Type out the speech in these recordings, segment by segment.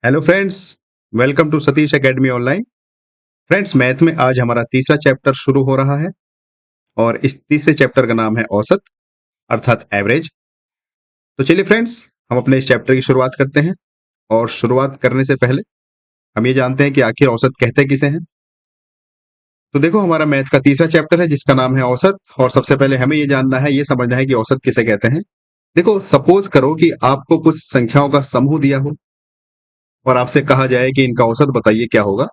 Hello friends, welcome to Satish academy online. Friends, math में आज हमारा तीसरा चैप्टर शुरू हो रहा है और इस तीसरे चैप्टर का नाम है औसत अर्थात एवरेज। तो चलिए फ्रेंड्स, हम अपने इस चैप्टर की शुरुआत करते हैं। और शुरुआत करने से पहले हम ये जानते हैं कि आखिर औसत कहते किसे हैं। तो देखो, हमारा मैथ का तीसरा चैप्टर है जिसका नाम है औसत। और सबसे पहले हमें ये जानना है, ये समझना है कि औसत किसे कहते हैं। देखो, सपोज करो कि आपको कुछ संख्याओं का समूह दिया हो और आपसे कहा जाए कि इनका औसत बताइए क्या होगा।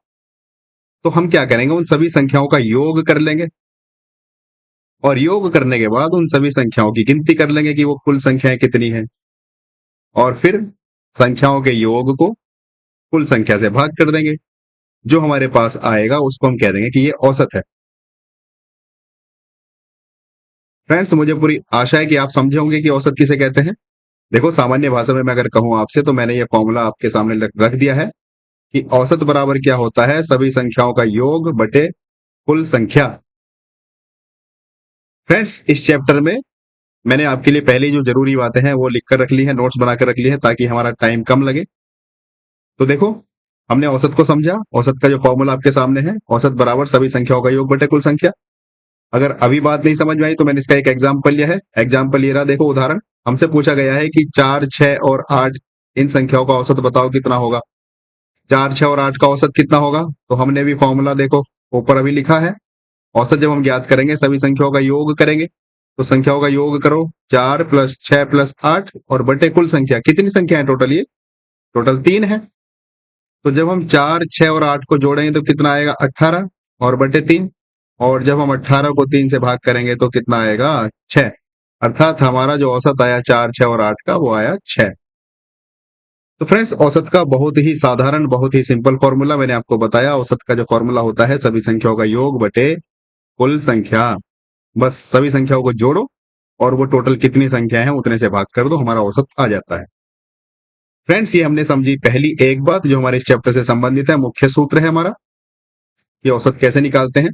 तो हम क्या करेंगे, उन सभी संख्याओं का योग कर लेंगे और योग करने के बाद उन सभी संख्याओं की गिनती कर लेंगे कि वो कुल संख्याएं कितनी हैं। और फिर संख्याओं के योग को कुल संख्या से भाग कर देंगे। जो हमारे पास आएगा उसको हम कह देंगे कि ये औसत है। फ्रेंड्स, मुझे पूरी आशा है कि आप समझे होंगे कि औसत किसे कहते हैं। देखो, सामान्य भाषा में मैं अगर कहूं आपसे, तो मैंने ये फॉर्मूला आपके सामने रख दिया है कि औसत बराबर क्या होता है, सभी संख्याओं का योग बटे कुल संख्या। फ्रेंड्स, इस चैप्टर में मैंने आपके लिए पहले जो जरूरी बातें हैं वो लिखकर रख ली है, नोट्स बनाकर रख ली है, ताकि हमारा टाइम कम लगे। तो देखो, हमने औसत को समझा। औसत का जो फॉर्मूला आपके सामने है, औसत बराबर सभी संख्याओं का योग बटे कुल संख्या। अगर अभी बात नहीं समझ में आई तो मैंने इसका एक एग्जाम्पल लिया है। एग्जाम्पल ये रहा, देखो उदाहरण। हमसे पूछा गया है कि 4, 6 और 8 इन संख्याओं का औसत बताओ कितना होगा। 4, 6 और 8 का औसत कितना होगा, तो हमने भी फॉर्मूला देखो ऊपर अभी लिखा है। औसत जब हम ज्ञात करेंगे, सभी संख्याओं का योग करेंगे। तो संख्याओं का योग करो, 4 + 6 + 8 और बटे कुल संख्या। कितनी संख्या है टोटल? ये टोटल 3 है। तो जब हम 4, 6 और 8 को जोड़ेंगे तो कितना आएगा? 18 और बटे 3। और जब हम 18 को 3 से भाग करेंगे तो कितना आएगा? 6। अर्थात हमारा जो औसत आया 4, 6 और 8 का, वो आया 6। तो फ्रेंड्स, औसत का बहुत ही साधारण, बहुत ही सिंपल फॉर्मूला मैंने आपको बताया। औसत का जो फॉर्मूला होता है, सभी संख्याओं का योग बटे कुल संख्या। बस सभी संख्याओं को जोड़ो और वो टोटल कितनी संख्या है उतने से भाग कर दो, हमारा औसत आ जाता है। फ्रेंड्स, ये हमने समझी पहली एक बात जो हमारे इस चैप्टर से संबंधित है, मुख्य सूत्र है हमारा कि औसत कैसे निकालते हैं।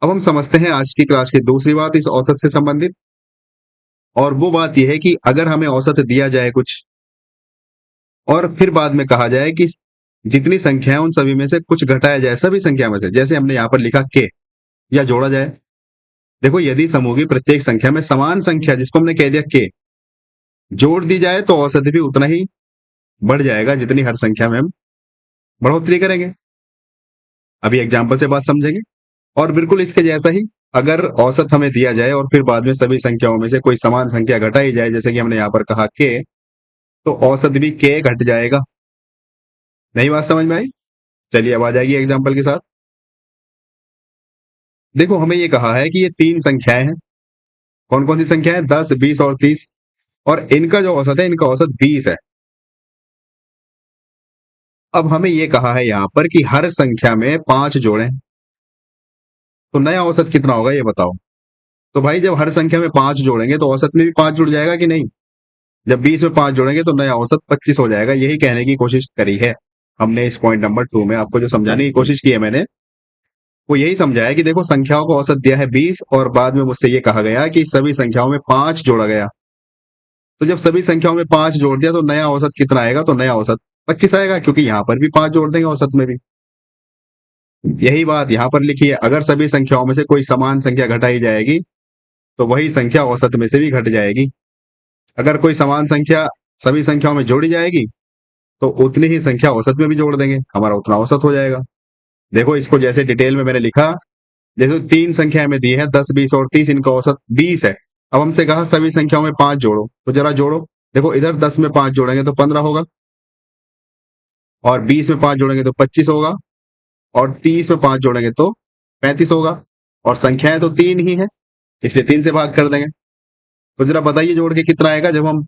अब हम समझते हैं आज की क्लास की दूसरी बात इस औसत से संबंधित। और वो बात यह है कि अगर हमें औसत दिया जाए कुछ और फिर बाद में कहा जाए कि जितनी संख्या है उन सभी में से कुछ घटाया जाए, सभी संख्या में से, जैसे हमने यहाँ पर लिखा के, या जोड़ा जाए। देखो, यदि समूह की प्रत्येक संख्या में समान संख्या, जिसको हमने कह दिया के, जोड़ दी जाए तो औसत भी उतना ही बढ़ जाएगा जितनी हर संख्या में हम बढ़ोतरी करेंगे। अभी एग्जाम्पल से बात समझेंगे। और बिल्कुल इसके जैसा ही, अगर औसत हमें दिया जाए और फिर बाद में सभी संख्याओं में से कोई समान संख्या घटाई जाए, जैसे कि हमने यहाँ पर कहा के, तो औसत भी के घट जाएगा। नहीं बात समझ में आई? चलिए, अब आ जाएगी एग्जाम्पल के साथ। देखो, हमें ये कहा है कि ये 3 संख्याएं हैं। कौन कौन सी संख्या है? 10, 20 और 30। और इनका जो औसत है, इनका औसत 20 है। अब हमें ये कहा है यहाँ पर कि हर संख्या में 5 जोड़ें, तो नया औसत कितना होगा ये बताओ। तो भाई, जब हर संख्या में 5 जोड़ेंगे तो औसत में भी 5 जुड़ जाएगा कि नहीं? जब 20 में 5 जोड़ेंगे तो नया औसत 25 हो जाएगा। यही कहने की कोशिश करी है हमने इस पॉइंट नंबर 2 में। आपको जो समझाने की कोशिश की है मैंने, वो यही समझाया कि देखो, संख्याओं को औसत दिया है 20 और बाद में मुझसे ये कहा गया कि सभी संख्याओं में 5 जोड़ा गया। तो जब सभी संख्याओं में 5 जोड़ दिया तो नया औसत कितना आएगा? तो नया औसत 25 आएगा, क्योंकि यहाँ पर भी 5 जोड़ देंगे औसत में भी। यही बात यहाँ पर लिखी है, अगर सभी संख्याओं में से कोई समान संख्या घटाई जाएगी तो वही संख्या औसत में से भी घट जाएगी। अगर कोई समान संख्या सभी संख्याओं में जोड़ी जाएगी तो उतनी ही संख्या औसत में भी जोड़ देंगे, हमारा उतना औसत हो जाएगा। देखो, इसको जैसे डिटेल में मैंने लिखा, जैसे 3 संख्या में दी है, 10, 20 और 30, इनका औसत 20 है। अब हमसे कहा सभी संख्याओं में 5 जोड़ो, तो जरा जोड़ो। देखो, इधर 10 में 5 जोड़ेंगे तो 15 होगा, और 20 में 5 जोड़ेंगे तो 25 होगा, और 30 में 5 जोड़ेंगे तो 35 होगा। और संख्याएं तो 3 ही है, इसलिए 3 से भाग कर देंगे। तो जरा बताइए जोड़ के कितना आएगा? जब हम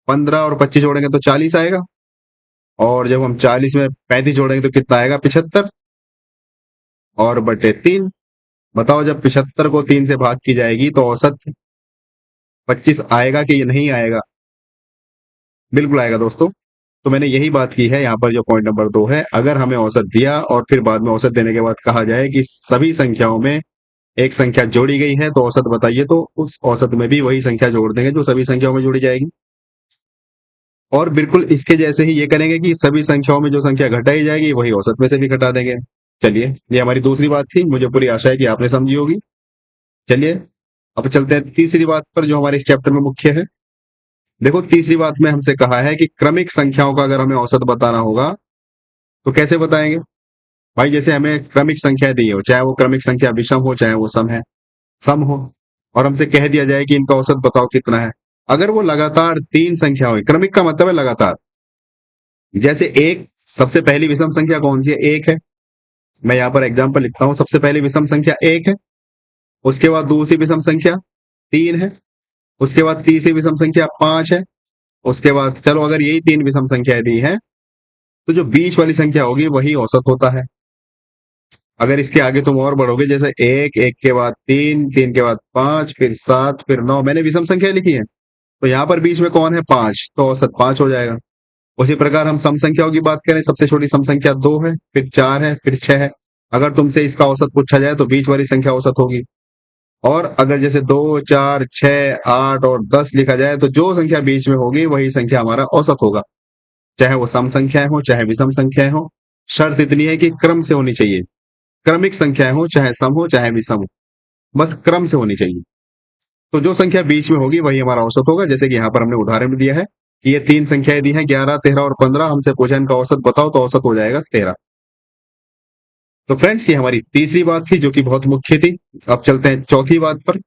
15 और 25 जोड़ेंगे तो 40 आएगा, और जब हम 40 में 35 जोड़ेंगे तो कितना आएगा? 75 और बटे 3। बताओ, जब 75 को 3 से भाग की जाएगी तो औसत 25 आएगा कि ये नहीं आएगा? बिल्कुल आएगा दोस्तों। तो मैंने यही बात की है यहाँ पर, जो पॉइंट नंबर 2 है। अगर हमें औसत दिया और फिर बाद में औसत देने के बाद कहा जाए कि सभी संख्याओं में एक संख्या जोड़ी गई है तो औसत बताइए, तो उस औसत में भी वही संख्या जोड़ देंगे जो सभी संख्याओं में जोड़ी जाएगी। और बिल्कुल इसके जैसे ही ये करेंगे कि सभी संख्याओं में जो संख्या घटाई जाएगी वही औसत में से भी घटा देंगे। चलिए, ये हमारी दूसरी बात थी, मुझे पूरी आशा है कि आपने समझी होगी। चलिए अब चलते हैं तीसरी बात पर जो हमारे इस चैप्टर में मुख्य है। देखो, तीसरी बात में हमसे कहा है कि क्रमिक संख्याओं का अगर हमें औसत बताना होगा तो कैसे बताएंगे। भाई जैसे हमें क्रमिक संख्या दी हो, चाहे वो क्रमिक संख्या विषम हो चाहे वो सम हो, और हमसे कह दिया जाए कि इनका औसत बताओ कितना है। अगर वो लगातार तीन संख्या हो, क्रमिक का मतलब है लगातार, जैसे एक, सबसे पहली विषम संख्या कौन सी है, एक है। मैं यहाँ पर एग्जाम्पल लिखता हूँ, सबसे पहली विषम संख्या एक है, उसके बाद दूसरी विषम संख्या तीन है, उसके बाद तीसरी विषम संख्या पांच है, उसके बाद चलो अगर यही तीन विषम संख्याएं दी हैं तो जो बीच वाली संख्या होगी वही औसत होता है। अगर इसके आगे तुम और बढ़ोगे, जैसे एक, एक के बाद तीन, तीन के बाद पांच, फिर सात, फिर नौ, मैंने विषम संख्या लिखी है, तो यहाँ पर बीच में कौन है, पांच, तो औसत पांच हो जाएगा। उसी प्रकार हम सम संख्याओं की बात करें, सबसे छोटी सम संख्या दो है, फिर चार है, फिर छह है। अगर तुमसे इसका औसत पूछा जाए तो बीच वाली संख्या औसत होगी। और अगर जैसे दो, चार, छह, आठ और 10 लिखा जाए तो जो संख्या बीच में होगी वही संख्या हमारा औसत होगा, चाहे वो सम संख्याएं हो चाहे विषम संख्याएं हो। शर्त इतनी है कि क्रम से होनी चाहिए, क्रमिक संख्याएं हो चाहे सम हो चाहे विषम हो, बस क्रम से होनी चाहिए। तो जो संख्या बीच में होगी वही हमारा औसत होगा। जैसे कि यहाँ पर हमने उदाहरण दिया है कि ये तीन संख्याएं दी हैं, 11, 13 और 15, हमसे पूछा इनका औसत बताओ, तो औसत हो जाएगा 13। तो फ्रेंड्स, ये हमारी तीसरी बात थी जो कि बहुत मुख्य थी। अब चलते हैं चौथी बात पर।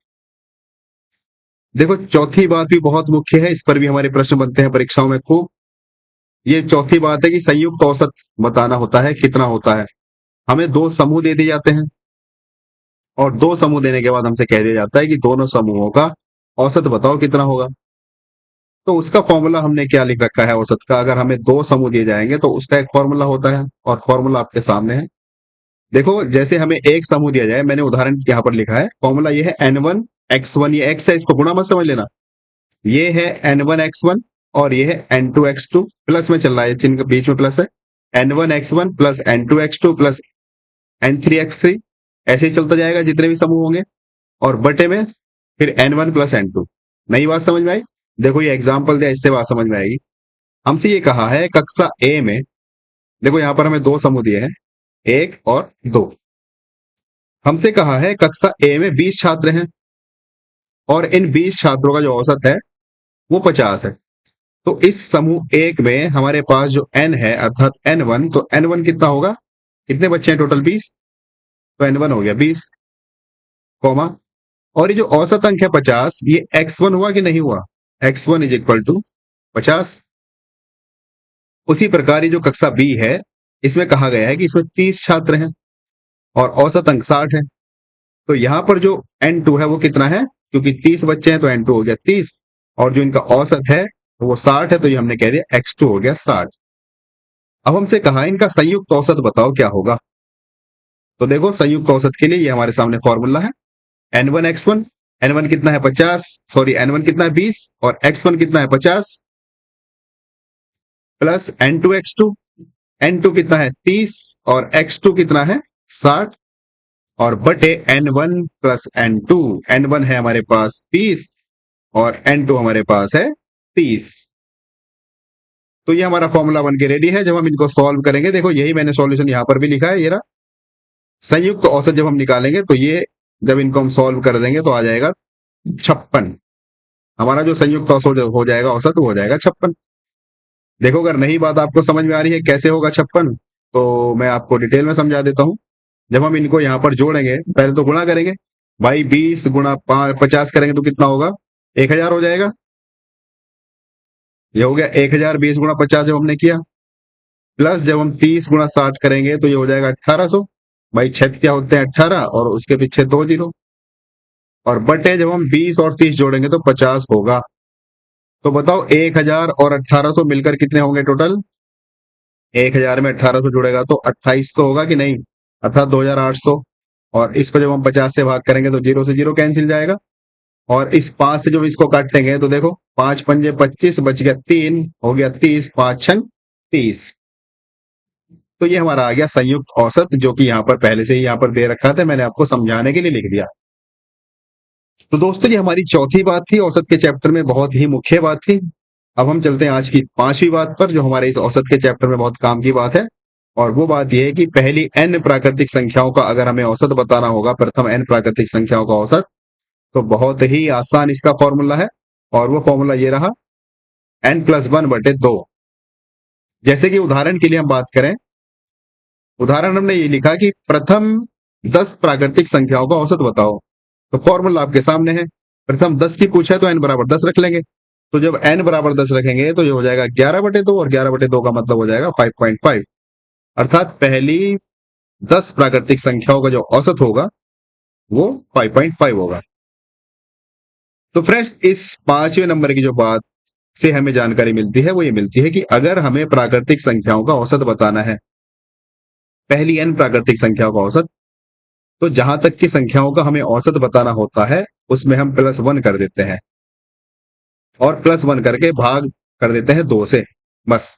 देखो, चौथी बात भी बहुत मुख्य है, इस पर भी हमारे प्रश्न बनते हैं परीक्षाओं में खूब। ये चौथी बात है कि संयुक्त औसत बताना होता है, कितना होता है। हमें दो समूह दे दिए जाते हैं और दो समूह देने के बाद हमसे कह दिया जाता है कि दोनों समूहों का औसत बताओ कितना होगा। तो उसका फॉर्मूला हमने क्या लिख रखा है औसत का, अगर हमें दो समूह दिए जाएंगे तो उसका एक फॉर्मूला होता है, और फॉर्मूला आपके सामने है। देखो, जैसे हमें एक समूह दिया जाए, मैंने उदाहरण यहाँ पर लिखा है, फॉर्मूला ये है n1x1, ये x है, इसको गुणा मत समझ लेना। ये है n1x1 और ये है n2x2, प्लस में चल रहा है, चिन्ह के बीच में प्लस है। n1x1 plus n2x2 plus n3x3, ऐसे ही चलता जाएगा जितने भी समूह होंगे, और बटे में फिर n1 प्लस n2। नई बात समझ में आई। देखो, ये एग्जाम्पल दिया, इससे बात समझ में आएगी। हमसे ये कहा है कक्षा ए में, देखो यहाँ पर हमें दो समूह दिए हैं, एक और दो। हमसे कहा है कक्षा ए में 20 छात्र हैं और इन 20 छात्रों का जो औसत है वो 50 है। तो इस समूह एक में हमारे पास जो n है अर्थात n1, तो n1 कितना होगा, कितने बच्चे हैं टोटल, 20, तो n1 हो गया 20, कॉमा, और ये जो औसत अंक है 50, ये x1 हुआ कि नहीं हुआ, x1 इज इक्वल टू 50। उसी प्रकार ये जो कक्षा बी है, इसमें कहा गया है कि इसमें 30 छात्र हैं और औसत अंक 60 है। तो यहां पर जो n2 है वो कितना है, क्योंकि 30 बच्चे हैं तो n2 हो गया 30, और जो इनका औसत है वो 60 है, तो ये हमने कह दिया x2 हो गया 60। अब हमसे कहा इनका संयुक्त औसत बताओ क्या होगा। तो देखो, संयुक्त औसत के लिए ये हमारे सामने फॉर्मूला है, n1 x1, n1 कितना है 50, सॉरी n1 कितना है 20 और x1 कितना है 50, प्लस n2 x2, n2 कितना है 30 और x2 कितना है 60, और बटे n1 प्लस n2, n1 है हमारे पास 30 और n2 हमारे पास है 30। तो ये हमारा फॉर्मूला बन के रेडी है। जब हम इनको सॉल्व करेंगे, देखो यही मैंने सॉल्यूशन यहां पर भी लिखा है, ये रहा। संयुक्त औसत जब हम निकालेंगे तो ये, जब इनको हम सॉल्व कर देंगे तो आ जाएगा 56। हमारा जो संयुक्त औसत हो जाएगा, औसत वो हो जाएगा 56। देखो, अगर नई बात आपको समझ में आ रही है कैसे होगा 56, तो मैं आपको डिटेल में समझा देता हूं। जब हम इनको यहाँ पर जोड़ेंगे, पहले तो गुणा करेंगे, भाई 20 गुणा 50 करेंगे तो कितना होगा, 1000 हो जाएगा। ये हो गया 1000, 20 गुणा 50 जब हमने किया, प्लस जब हम 30 गुणा 60 करेंगे तो ये हो जाएगा 1800। भाई छह क्या होते हैं 18 और उसके पीछे 2 जीरो, और बटे जब हम 20 और 30 जोड़ेंगे तो 50 होगा। तो बताओ 1000 और 1800 मिलकर कितने होंगे टोटल, 1000 में 1800 जुड़ेगा तो 2800 होगा कि नहीं, अर्थात 2800। और इसको जब हम 50 से भाग करेंगे तो 0 से 0 कैंसिल जाएगा, और इस 5 से जब इसको काटेंगे तो देखो 5 पंजे 25, बच गया 3, हो गया 30, 5 छंग 30। तो ये हमारा आ गया संयुक्त औसत, जो कि यहाँ पर पहले से ही यहाँ पर दे रखा था, मैंने आपको समझाने के लिए लिख दिया। तो दोस्तों, ये हमारी चौथी बात थी, औसत के चैप्टर में बहुत ही मुख्य बात थी। अब हम चलते हैं आज की 5वीं बात पर, जो हमारे इस औसत के चैप्टर में बहुत काम की बात है। और वो बात यह है कि पहली n प्राकृतिक संख्याओं का अगर हमें औसत बताना होगा, प्रथम n प्राकृतिक संख्याओं का औसत, तो बहुत ही आसान इसका फॉर्मूला है। और वो फॉर्मूला ये रहा, n+1/2। जैसे कि उदाहरण के लिए हम बात करें, उदाहरण हमने ये लिखा कि प्रथम 10 प्राकृतिक संख्याओं का औसत बताओ। तो फॉर्मूला आपके सामने है, प्रथम 10 की पूछा है तो n बराबर 10 रख लेंगे। तो जब n बराबर 10 रखेंगे तो ये हो जाएगा 11/2, और 11/2 का मतलब हो जाएगा 5.5। अर्थात पहली 10 प्राकृतिक संख्याओं का जो औसत होगा वो 5.5 होगा। तो फ्रेंड्स, इस 5वें नंबर की जो बात से हमें जानकारी मिलती है वो ये मिलती है कि अगर हमें प्राकृतिक संख्याओं का औसत बताना है, पहली n प्राकृतिक संख्याओं का औसत, तो जहां तक की संख्याओं का हमें औसत बताना होता है उसमें हम +1 कर देते हैं, और +1 करके भाग कर देते हैं 2 से, बस।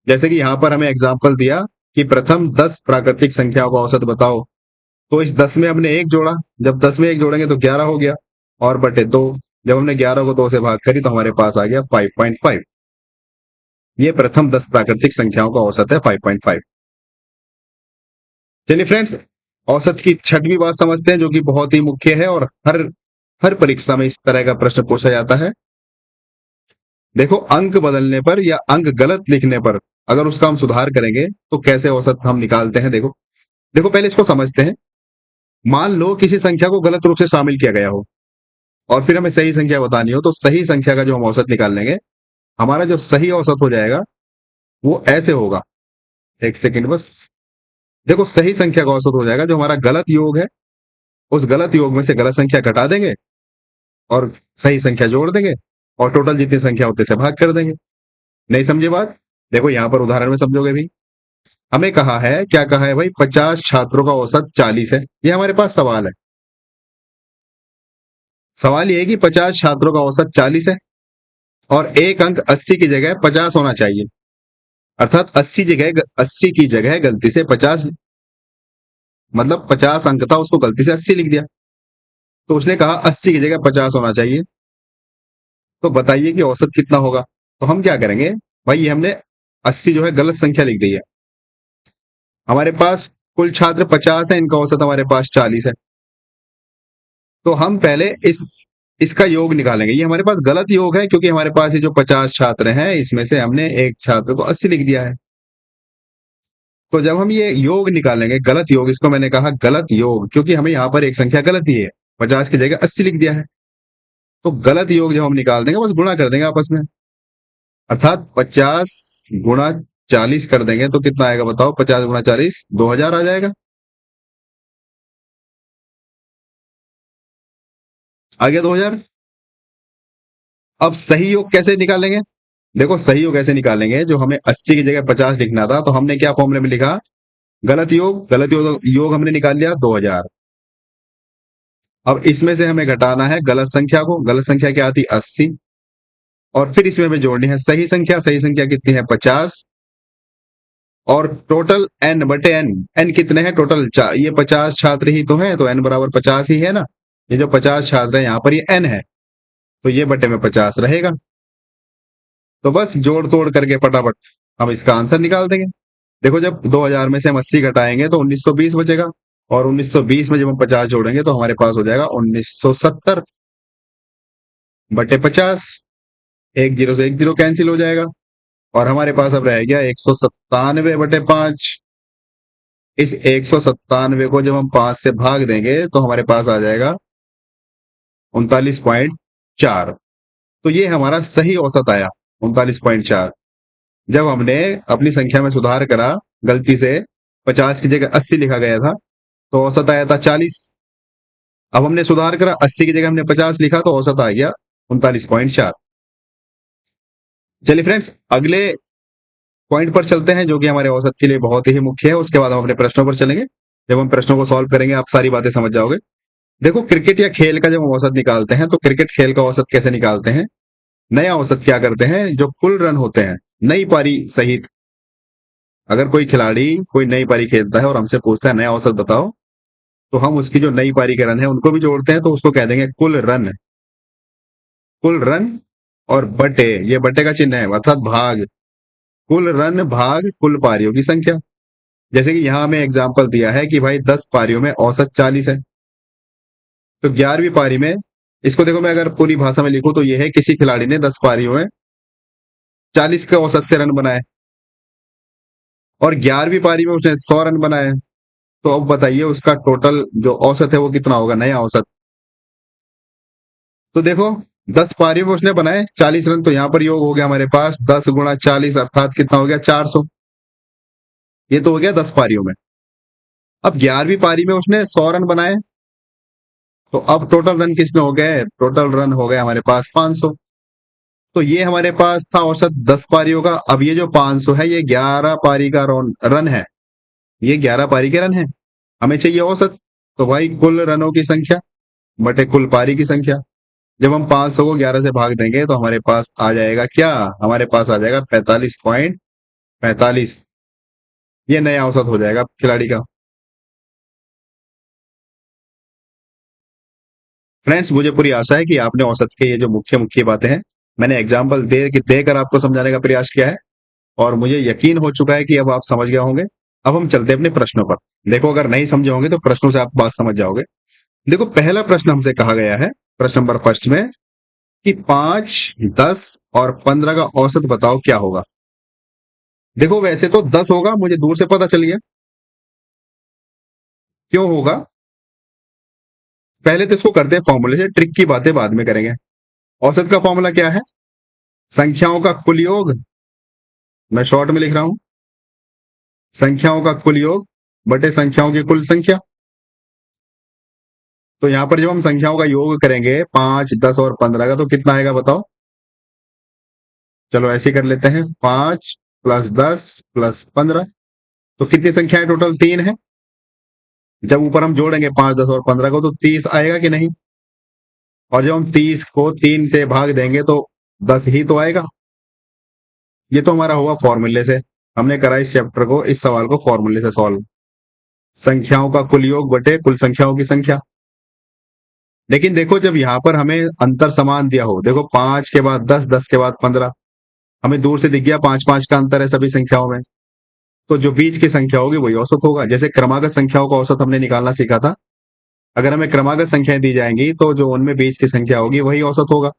जैसे कि यहां पर हमें एग्जाम्पल दिया कि प्रथम 10 प्राकृतिक संख्याओं का औसत बताओ, तो इस 10 में हमने 1 जोड़ा, जब 10 में 1 जोड़ेंगे तो 11 हो गया, और बटे 2, जब हमने 11 को 2 से भाग करी तो हमारे पास आ गया 5.5। ये प्रथम 10 प्राकृतिक संख्याओं का औसत है, 5.5। चलिए फ्रेंड्स, औसत की 6वीं बात समझते हैं, जो कि बहुत ही मुख्य है और हर परीक्षा में इस तरह का प्रश्न पूछा जाता है। देखो, अंक बदलने पर या अंक गलत लिखने पर अगर उसका हम सुधार करेंगे तो कैसे औसत हम निकालते हैं। देखो देखो पहले इसको समझते हैं। मान लो किसी संख्या को गलत रूप से शामिल किया गया हो और फिर हमें सही संख्या बतानी हो, तो सही संख्या का जो हम औसत निकाल लेंगे, हमारा जो सही औसत हो जाएगा वो ऐसे होगा। एक सेकेंड बस। देखो, सही संख्या का औसत हो जाएगा जो हमारा गलत योग है, उस गलत योग में से गलत संख्या घटा देंगे और सही संख्या जोड़ देंगे, और टोटल जितनी संख्या होती है से भाग कर देंगे। नहीं समझे बात? देखो यहां पर उदाहरण में समझोगे भी। हमें कहा है, क्या कहा है भाई, 50 छात्रों का औसत 40 है। ये हमारे पास सवाल है। सवाल ये है कि 50 छात्रों का औसत 40 है और एक अंक 80 की जगह 50 होना चाहिए। अर्थात 80 की जगह गलती से 50, मतलब 50 अंक था, उसको गलती से 80 लिख दिया। तो उसने कहा 80 की जगह 50 होना चाहिए। तो बताइए कि औसत कितना होगा। तो हम क्या करेंगे भाई, ये हमने 80 जो है गलत संख्या लिख दी है। हमारे पास कुल छात्र 50 है, इनका औसत हमारे पास 40 है। तो हम पहले इसका योग निकालेंगे। ये हमारे पास गलत योग है, क्योंकि हमारे पास ये जो 50 छात्र हैं इसमें से हमने एक छात्र को 80 लिख दिया है। तो जब हम ये योग निकालेंगे, गलत योग, इसको मैंने कहा गलत योग क्योंकि हमें यहाँ पर एक संख्या गलत ही है, 50 की जगह 80 लिख दिया है। तो गलत योग जब हम निकाल देंगे, बस गुणा कर देंगे आपस में। अर्थात 50 गुणा 40 कर देंगे तो कितना आएगा बताओ? 50 गुणा 40, 2000 आ जाएगा। आ गया 2000। अब सही योग कैसे निकालेंगे? देखो, सही योग कैसे निकालेंगे, जो हमें 80 की जगह 50 लिखना था तो हमने क्या फॉर्मूले में लिखा? गलत योग हमने निकाल लिया 2000। अब इसमें से हमें घटाना है गलत संख्या को। गलत संख्या क्या आती? 80। और फिर इसमें हमें जोड़नी है सही संख्या। सही संख्या कितनी है? 50। और टोटल n कितने हैं टोटल? ये 50 छात्र ही तो हैं, तो n बराबर 50 ही है ना। ये जो 50 छात्र हैं यहाँ पर ये n है, तो ये बटे में 50 रहेगा। तो बस जोड़ तोड़ करके फटाफट हम इसका आंसर निकाल देंगे। देखो, जब 2000 में से हम 80 घटाएंगे तो 1920 बचेगा, और 1920 में जब हम 50 जोड़ेंगे तो हमारे पास हो जाएगा 1970 बटे 50। एक जीरो से एक जीरो कैंसिल हो जाएगा, और हमारे पास अब रह गया 197 बटे 5। इस 197 को जब हम 5 से भाग देंगे तो हमारे पास आ जाएगा 39.4। तो ये हमारा सही औसत आया, 39.4। जब हमने अपनी संख्या में सुधार करा, गलती से 50 की जगह 80 लिखा गया था, तो औसत आया था 40। अब हमने सुधार करा, 80 की जगह हमने 50 लिखा, तो औसत आ गया 39.4। चलिए फ्रेंड्स, अगले पॉइंट पर चलते हैं, जो कि हमारे औसत के लिए बहुत ही मुख्य है। उसके बाद हम अपने प्रश्नों पर चलेंगे। जब हम प्रश्नों को सॉल्व करेंगे आप सारी बातें समझ जाओगे। देखो, क्रिकेट या खेल का जब हम औसत निकालते हैं तो क्रिकेट खेल का औसत कैसे निकालते हैं? नया औसत क्या करते हैं, जो कुल रन होते हैं नई पारी सहित। अगर कोई खिलाड़ी कोई नई पारी खेलता है और हमसे पूछता है नया औसत बताओ, तो हम उसकी जो नई पारी के रन है उनको भी जोड़ते हैं, तो उसको कह देंगे कुल रन। कुल रन और बटे, ये बटे का चिन्ह है अर्थात भाग, कुल रन भाग कुल पारियों की संख्या। जैसे कि यहाँ हमें एग्जाम्पल दिया है कि भाई 10 पारियों में औसत 40 है, तो 11वीं पारी में, इसको देखो मैं अगर पूरी भाषा में लिखूं तो ये है किसी खिलाड़ी ने 10 पारियों में 40 के औसत से रन बनाए और 11वीं पारी में उसने 100 रन बनाए। तो अब बताइए उसका टोटल जो औसत है वो कितना होगा, नया औसत। तो देखो 10 पारियों में उसने बनाए 40 रन, तो यहाँ पर योग हो गया हमारे पास 10 गुणा 40 अर्थात कितना हो गया 400। ये तो हो गया 10 पारियों में। अब 11वीं पारी में उसने 100 रन बनाए, तो अब टोटल रन किसने हो गए, टोटल रन हो गए हमारे पास 500। तो ये हमारे पास था औसत 10 पारियों का। अब ये जो 500 है ये 11 पारी का रन है, ये 11 पारी के रन है, हमें चाहिए औसत। तो भाई कुल रनों की संख्या बटे कुल पारी की संख्या, जब हम 500 को 11 से भाग देंगे तो हमारे पास आ जाएगा क्या, हमारे पास आ जाएगा 45.45। ये नया औसत हो जाएगा खिलाड़ी का। फ्रेंड्स, मुझे पूरी आशा है कि आपने औसत के ये जो मुख्य मुख्य बातें हैं मैंने एग्जाम्पल देकर आपको समझाने का प्रयास किया है, और मुझे यकीन हो चुका है कि अब आप समझ गए होंगे। अब हम चलते हैं अपने प्रश्नों पर। देखो अगर नहीं समझे होंगे तो प्रश्नों से आप बात समझ जाओगे। देखो पहला प्रश्न हमसे कहा गया है, प्रश्न नंबर फर्स्ट में, कि 5, 10 और 15 का औसत बताओ क्या होगा। देखो वैसे तो 10 होगा, मुझे दूर से पता चल गया। क्यों होगा, पहले तो इसको करते हैं फॉर्मूले से, ट्रिक की बातें बाद में करेंगे। औसत का फॉर्मूला क्या है, संख्याओं का कुल योग, मैं शॉर्ट में लिख रहा हूं, संख्याओं का कुल योग बटे संख्याओं की कुल संख्या। तो यहां पर जब हम संख्याओं का योग करेंगे 5, 10 और 15 का, तो कितना आएगा बताओ। चलो ऐसे कर लेते हैं, 5 + 10 + 15, तो कितनी संख्याएं टोटल, 3 है। जब ऊपर हम जोड़ेंगे 5, 10 और 15 को तो 30 आएगा कि नहीं, और जब हम 30 को 3 से भाग देंगे तो 10 ही तो आएगा। ये तो हमारा हुआ फॉर्मूले से, हमने करा इस चैप्टर को, इस सवाल को फॉर्मूले से सॉल्व, संख्याओं का कुल योग बटे कुल संख्याओं की संख्या। लेकिन देखो जब यहाँ पर हमें अंतर समान दिया हो, देखो 5 के बाद 10, 10 के बाद 15, हमें दूर से दिख गया 5, 5 का अंतर है सभी संख्याओं में, तो जो बीच की संख्या होगी वही औसत होगा। जैसे क्रमागत संख्याओं का औसत हमने निकालना सीखा था, अगर हमें क्रमागत संख्याएं दी जाएंगी तो जो उनमें बीच की संख्या होगी वही औसत होगा।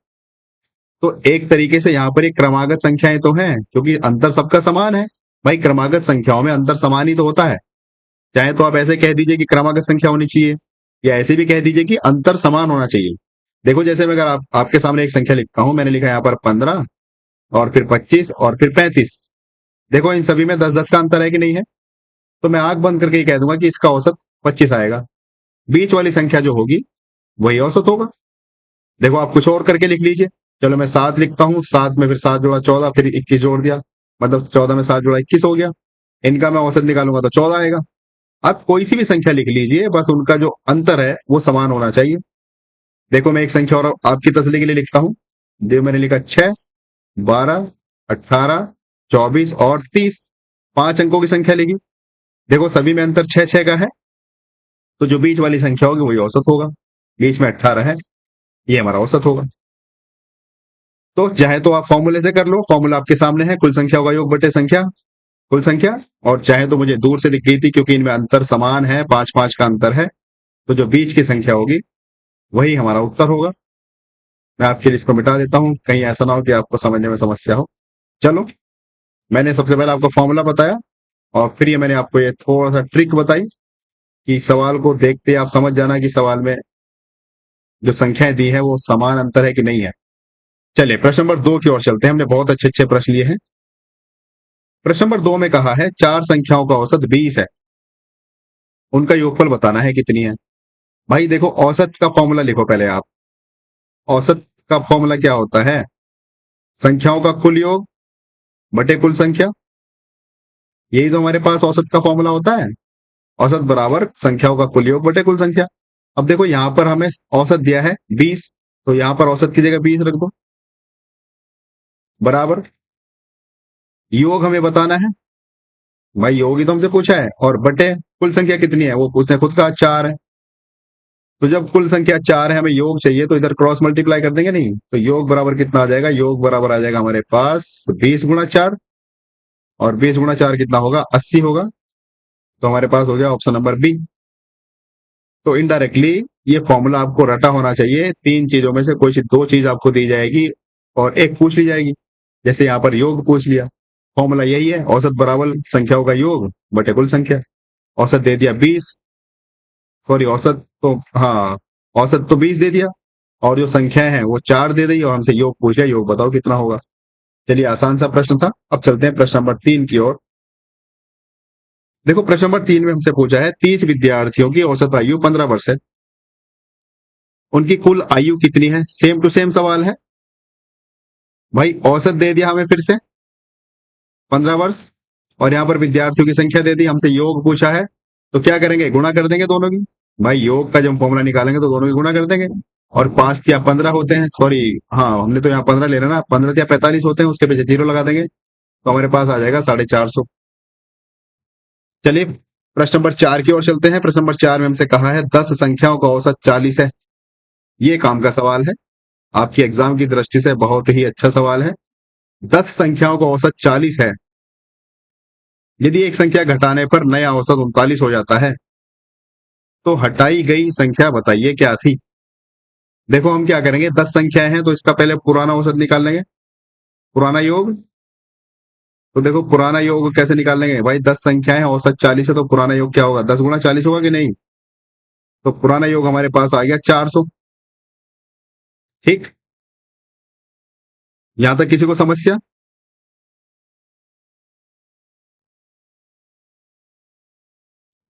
तो एक तरीके से यहाँ पर एक क्रमागत संख्याएं तो हैं, क्योंकि अंतर सबका समान है। भाई क्रमागत संख्याओं में अंतर समान ही तो होता है, चाहे तो आप ऐसे कह दीजिए कि क्रमागत संख्या होनी चाहिए, या ऐसे भी कह दीजिए कि अंतर समान होना चाहिए। देखो जैसे मैं अगर आपके सामने एक संख्या लिखता हूं, मैंने लिखा यहाँ पर 15 और फिर 25 और फिर 35, देखो इन सभी में 10-10 का अंतर है कि नहीं है, तो मैं आंख बंद करके ही कह दूंगा कि इसका औसत 25 आएगा। बीच वाली संख्या जो होगी वही औसत होगा। देखो आप कुछ और करके लिख लीजिए, चलो मैं 7 लिखता हूँ, 7 में फिर 7 जोड़ा 14, फिर 21 जोड़ दिया, मतलब 14 में 7 जोड़ा 21 हो गया। इनका मैं औसत निकालूंगा तो 14 आएगा। आप कोई सी भी संख्या लिख लीजिए, बस उनका जो अंतर है वो समान होना चाहिए। देखो मैं एक संख्या और आपकी तसल्ली के लिए लिखता हूं, देखो मैंने लिखा 6, 12, 18, 24 और 30, 5 अंकों की संख्या लिखी। देखो सभी में अंतर 6-6 का है, तो जो बीच वाली संख्या होगी वही औसत होगा। बीच में 18 है, ये हमारा औसत होगा। तो चाहे तो आप फॉर्मूले से कर लो, फॉर्मूला आपके सामने है, कुल संख्या का योग बटे संख्या कुल संख्या, और चाहे तो मुझे दूर से दिख गई थी क्योंकि इनमें अंतर समान है, 5-5 का अंतर है, तो जो बीच की संख्या होगी वही हमारा उत्तर होगा। मैं आपके लिए इसको मिटा देता हूं, कहीं ऐसा ना हो कि आपको समझने में समस्या हो। चलो मैंने सबसे पहले आपको फॉर्मूला बताया, और फिर ये मैंने आपको ये थोड़ा सा ट्रिक बताई कि सवाल को देखते आप समझ जाना कि सवाल में जो संख्याएं दी है वो समान अंतर है कि नहीं है। चलिए प्रश्न नंबर 2 की ओर चलते हैं, हमने बहुत अच्छे अच्छे प्रश्न लिए हैं। प्रश्न नंबर 2 में कहा है 4 संख्याओं का औसत 20 है, उनका योगफल बताना है कितनी है। भाई देखो औसत का फॉर्मूला लिखो पहले आप। औसत का फॉर्मूला क्या होता है, संख्याओं का कुल योग बटे कुल संख्या, यही तो हमारे पास औसत का फॉर्मूला होता है। औसत बराबर संख्याओं का कुल योग बटे कुल संख्या। अब देखो यहां पर हमें औसत दिया है 20, तो यहां पर औसत की जगह 20 रख दो, बराबर योग हमें बताना है, भाई योग ही तो हमसे पूछा है, और बटे कुल संख्या कितनी है वो पूछते खुद का 4 है। तो जब कुल संख्या 4 है, हमें योग चाहिए, तो इधर क्रॉस मल्टीप्लाई कर देंगे नहीं, तो योग बराबर कितना आ जाएगा, योग बराबर आ जाएगा हमारे पास 20 गुणा 4, और 20 गुणा 4 कितना होगा, 80 होगा। तो हमारे पास हो गया ऑप्शन नंबर बी। तो इनडायरेक्टली ये फॉर्मूला आपको रटा होना चाहिए, 3 चीजों में से कोई सी 2 चीज आपको दी जाएगी और एक पूछ ली जाएगी। जैसे यहाँ पर योग पूछ लिया, फॉर्मूला यही है, औसत बराबर संख्याओं का योग बटे कुल संख्या। औसत दे दिया 20, सॉरी औसत तो हाँ, औसत तो 20 दे दिया, और जो संख्याएं हैं वो 4 दे दी, और हमसे योग पूछ लिया, योग बताओ कितना होगा। चलिए, आसान सा प्रश्न था। अब चलते हैं प्रश्न नंबर 3 की ओर। देखो, प्रश्न नंबर 3 में हमसे पूछा है 30 विद्यार्थियों की औसत आयु 15 वर्ष है, उनकी कुल आयु कितनी है। सेम टू सेम सवाल है भाई, औसत दे दिया हमें फिर से 15 वर्ष, और यहाँ पर विद्यार्थियों की संख्या दे दी, हमसे योग पूछा है, तो क्या करेंगे, गुणा कर देंगे दोनों की। भाई योग का जब फॉर्मूला निकालेंगे तो दोनों की गुणा कर देंगे, और 5 या 15 होते हैं, सॉरी हाँ, हमने तो यहाँ 15 ले रहा ना, 15 या 45 होते हैं, उसके पीछे 0 लगा देंगे, तो हमारे पास आ जाएगा 450। चलिए, प्रश्न नंबर 4 की ओर चलते हैं। प्रश्न नंबर 4 में हमसे कहा है 10 संख्याओं का औसत 40 है। ये काम का सवाल है, आपकी एग्जाम की दृष्टि से बहुत ही अच्छा सवाल है। 10 संख्याओं का औसत 40 है, यदि एक संख्या घटाने पर नया औसत 39 हो जाता है, तो हटाई गई संख्या बताइए क्या थी। देखो, हम क्या करेंगे, 10 संख्याएं हैं तो इसका पहले पुराना औसत निकाल लेंगे, पुराना योग। तो देखो, पुराना योग कैसे निकाल लेंगे भाई, 10 संख्याएं हैं, औसत 40 है, तो पुराना योग क्या होगा, 10 गुणा 40 होगा कि नहीं। तो पुराना योग हमारे पास आ गया 400। ठीक, यहां तक किसी को समस्या।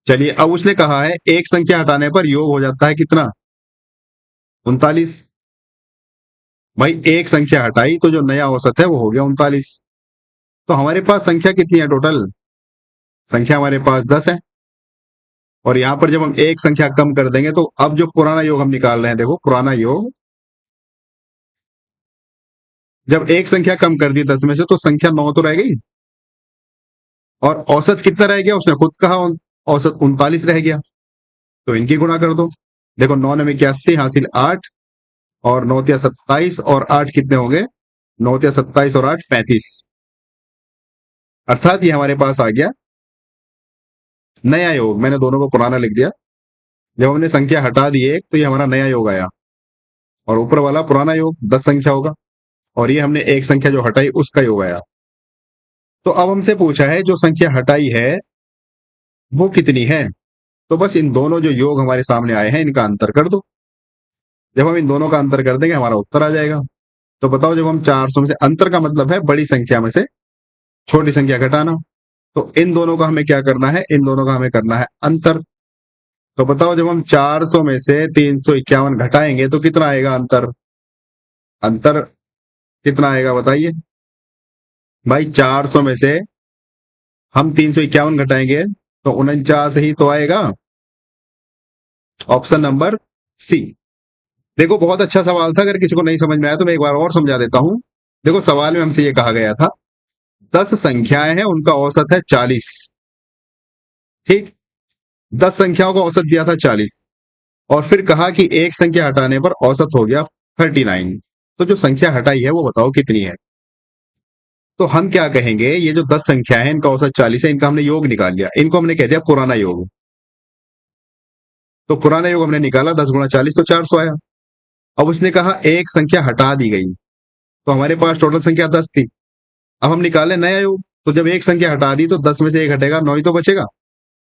चलिए, अब उसने कहा है एक संख्या हटाने पर योग हो जाता है कितना, 39। भाई, एक संख्या हटाई तो जो नया औसत है वो हो गया 39। तो हमारे पास संख्या कितनी है टोटल, संख्या हमारे पास 10 है, और यहां पर जब हम एक संख्या कम कर देंगे, तो अब जो पुराना योग हम निकाल रहे हैं, देखो पुराना योग, जब एक संख्या कम कर दी 10 में से, तो संख्या 9 तो रह गई, और औसत कितना रह गया, उसने खुद कहा औसत 39 रह गया, तो इनकी गुणा कर दो। देखो, 9 में 81 हासिल 8, और 9 या 27, और 8 कितने होंगे, 9 या 27 और 8 35। अर्थात ये हमारे पास आ गया नया योग। मैंने दोनों को पुराना लिख दिया, जब हमने संख्या हटा दी एक, तो ये हमारा नया योग आया, और ऊपर वाला पुराना योग 10 संख्या होगा, और ये हमने एक संख्या जो हटाई उसका योग आया। तो अब हमसे पूछा है जो संख्या हटाई है वो कितनी है, तो बस इन दोनों जो योग हमारे सामने आए हैं इनका अंतर कर दो। जब हम इन दोनों का अंतर कर देंगे, हमारा उत्तर आ जाएगा। तो बताओ, जब हम 400 में से, अंतर का मतलब है बड़ी संख्या में से छोटी संख्या घटाना, तो इन दोनों का हमें क्या करना है, इन दोनों का हमें करना है अंतर। तो बताओ, जब हम 400 में से 351 घटाएंगे तो कितना आएगा अंतर, अंतर कितना आएगा बताइए। भाई, 400 में से हम 351 घटाएंगे तो 49 ही तो आएगा, ऑप्शन नंबर सी। देखो, बहुत अच्छा सवाल था, अगर किसी को नहीं समझ में आया तो मैं एक बार और समझा देता हूं। देखो, सवाल में हमसे ये कहा गया था 10 संख्याएं हैं, उनका औसत है 40। ठीक, 10 संख्याओं का औसत दिया था 40, और फिर कहा कि एक संख्या हटाने पर औसत हो गया 39। तो जो संख्या हटाई है वो बताओ कितनी है। तो हम क्या कहेंगे, ये जो 10 संख्या है इनका औसत 40 है, इनका हमने योग निकाल लिया, इनको हमने कह दिया पुराना योग। तो पुराना योग हमने निकाला, 10 गुणा 40 तो 400 आया। अब उसने कहा एक संख्या हटा दी गई, तो हमारे पास टोटल संख्या 10 थी। अब हम निकाले नया योग, तो जब एक संख्या हटा दी तो 10 में से एक हटेगा, 9 ही तो बचेगा।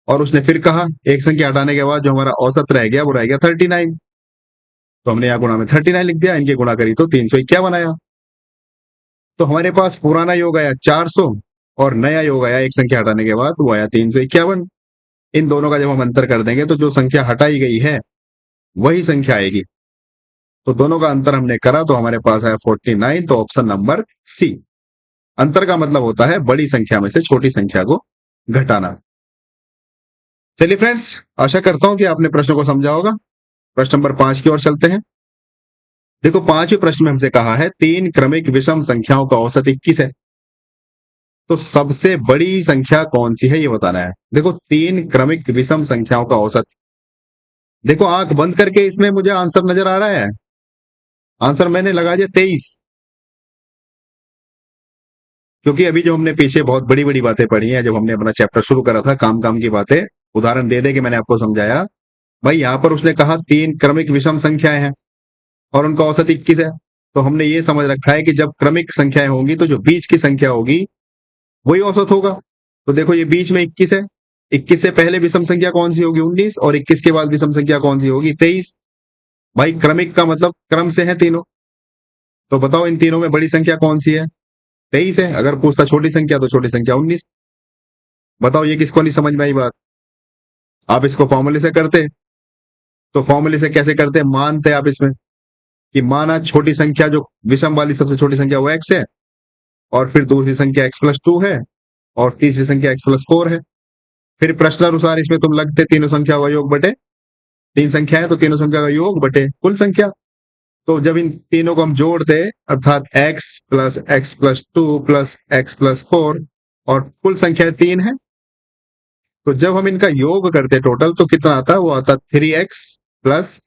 और उसने फिर कहा एक संख्या हटाने के बाद जो हमारा औसत रह गया वो रह गया 39। तो हमने यहाँ गुणा में 39 लिख दिया, इनकी गुणा करी तो 351 आया। तो हमारे पास पुराना योग आया 400, और नया योग आया एक संख्या हटाने के बाद, वो आया 351। इन दोनों का जब हम अंतर कर देंगे तो जो संख्या हटाई गई है वही संख्या आएगी। तो दोनों का अंतर हमने करा तो हमारे पास आया 49, तो ऑप्शन नंबर सी। अंतर का मतलब होता है बड़ी संख्या में से छोटी संख्या को घटाना। चलिए फ्रेंड्स, आशा करता हूं कि आपने प्रश्न को समझा होगा। प्रश्न नंबर 5 की ओर चलते हैं। देखो, 5वें प्रश्न में हमसे कहा है 3 क्रमिक विषम संख्याओं का औसत 21 है, तो सबसे बड़ी संख्या कौन सी है ये बताना है। देखो, 3 क्रमिक विषम संख्याओं का औसत, देखो आंख बंद करके इसमें मुझे आंसर नजर आ रहा है। आंसर मैंने लगा दिया 23, क्योंकि अभी जो हमने पीछे बहुत बड़ी बड़ी बातें पढ़ी हैं, जब हमने अपना चैप्टर शुरू करा था काम काम की बातें, उदाहरण दे दे के मैंने आपको समझाया। भाई यहाँ पर उसने कहा 3 क्रमिक विषम संख्याएं हैं और उनका औसत 21 है। तो हमने ये समझ रखा है कि जब क्रमिक संख्याएं होंगी तो जो बीच की संख्या होगी वही औसत होगा। तो देखो ये बीच में 21 है, 21 से पहले विषम संख्या कौन सी होगी 19, और 21 के बाद विषम संख्या कौन सी होगी 23। भाई क्रमिक का मतलब क्रम से है तीनों, तो बताओ इन तीनों में बड़ी संख्या कौन सी है? 23 है। अगर पूछता छोटी संख्या तो छोटी संख्या 19। बताओ ये किसको नहीं समझ में आई बात? आप इसको फॉर्मूले से करते, तो फॉर्मूले से कैसे करते मानते आप इसमें कि माना छोटी संख्या जो विषम वाली सबसे छोटी संख्या वो x है, और फिर दूसरी संख्या x+2 है, और तीसरी संख्या x+4 है। फिर प्रश्नानुसार इसमें तुम लगते तीनों संख्या का योग बटे, 3 संख्या है तो तीनों संख्या का योग बटे कुल संख्या। तो जब इन तीनों को हम जोड़ते अर्थात x plus x+2 plus x+4 और कुल संख्या 3 है, तो जब हम इनका योग करते टोटल तो कितना आता है? वो आता 3x प्लस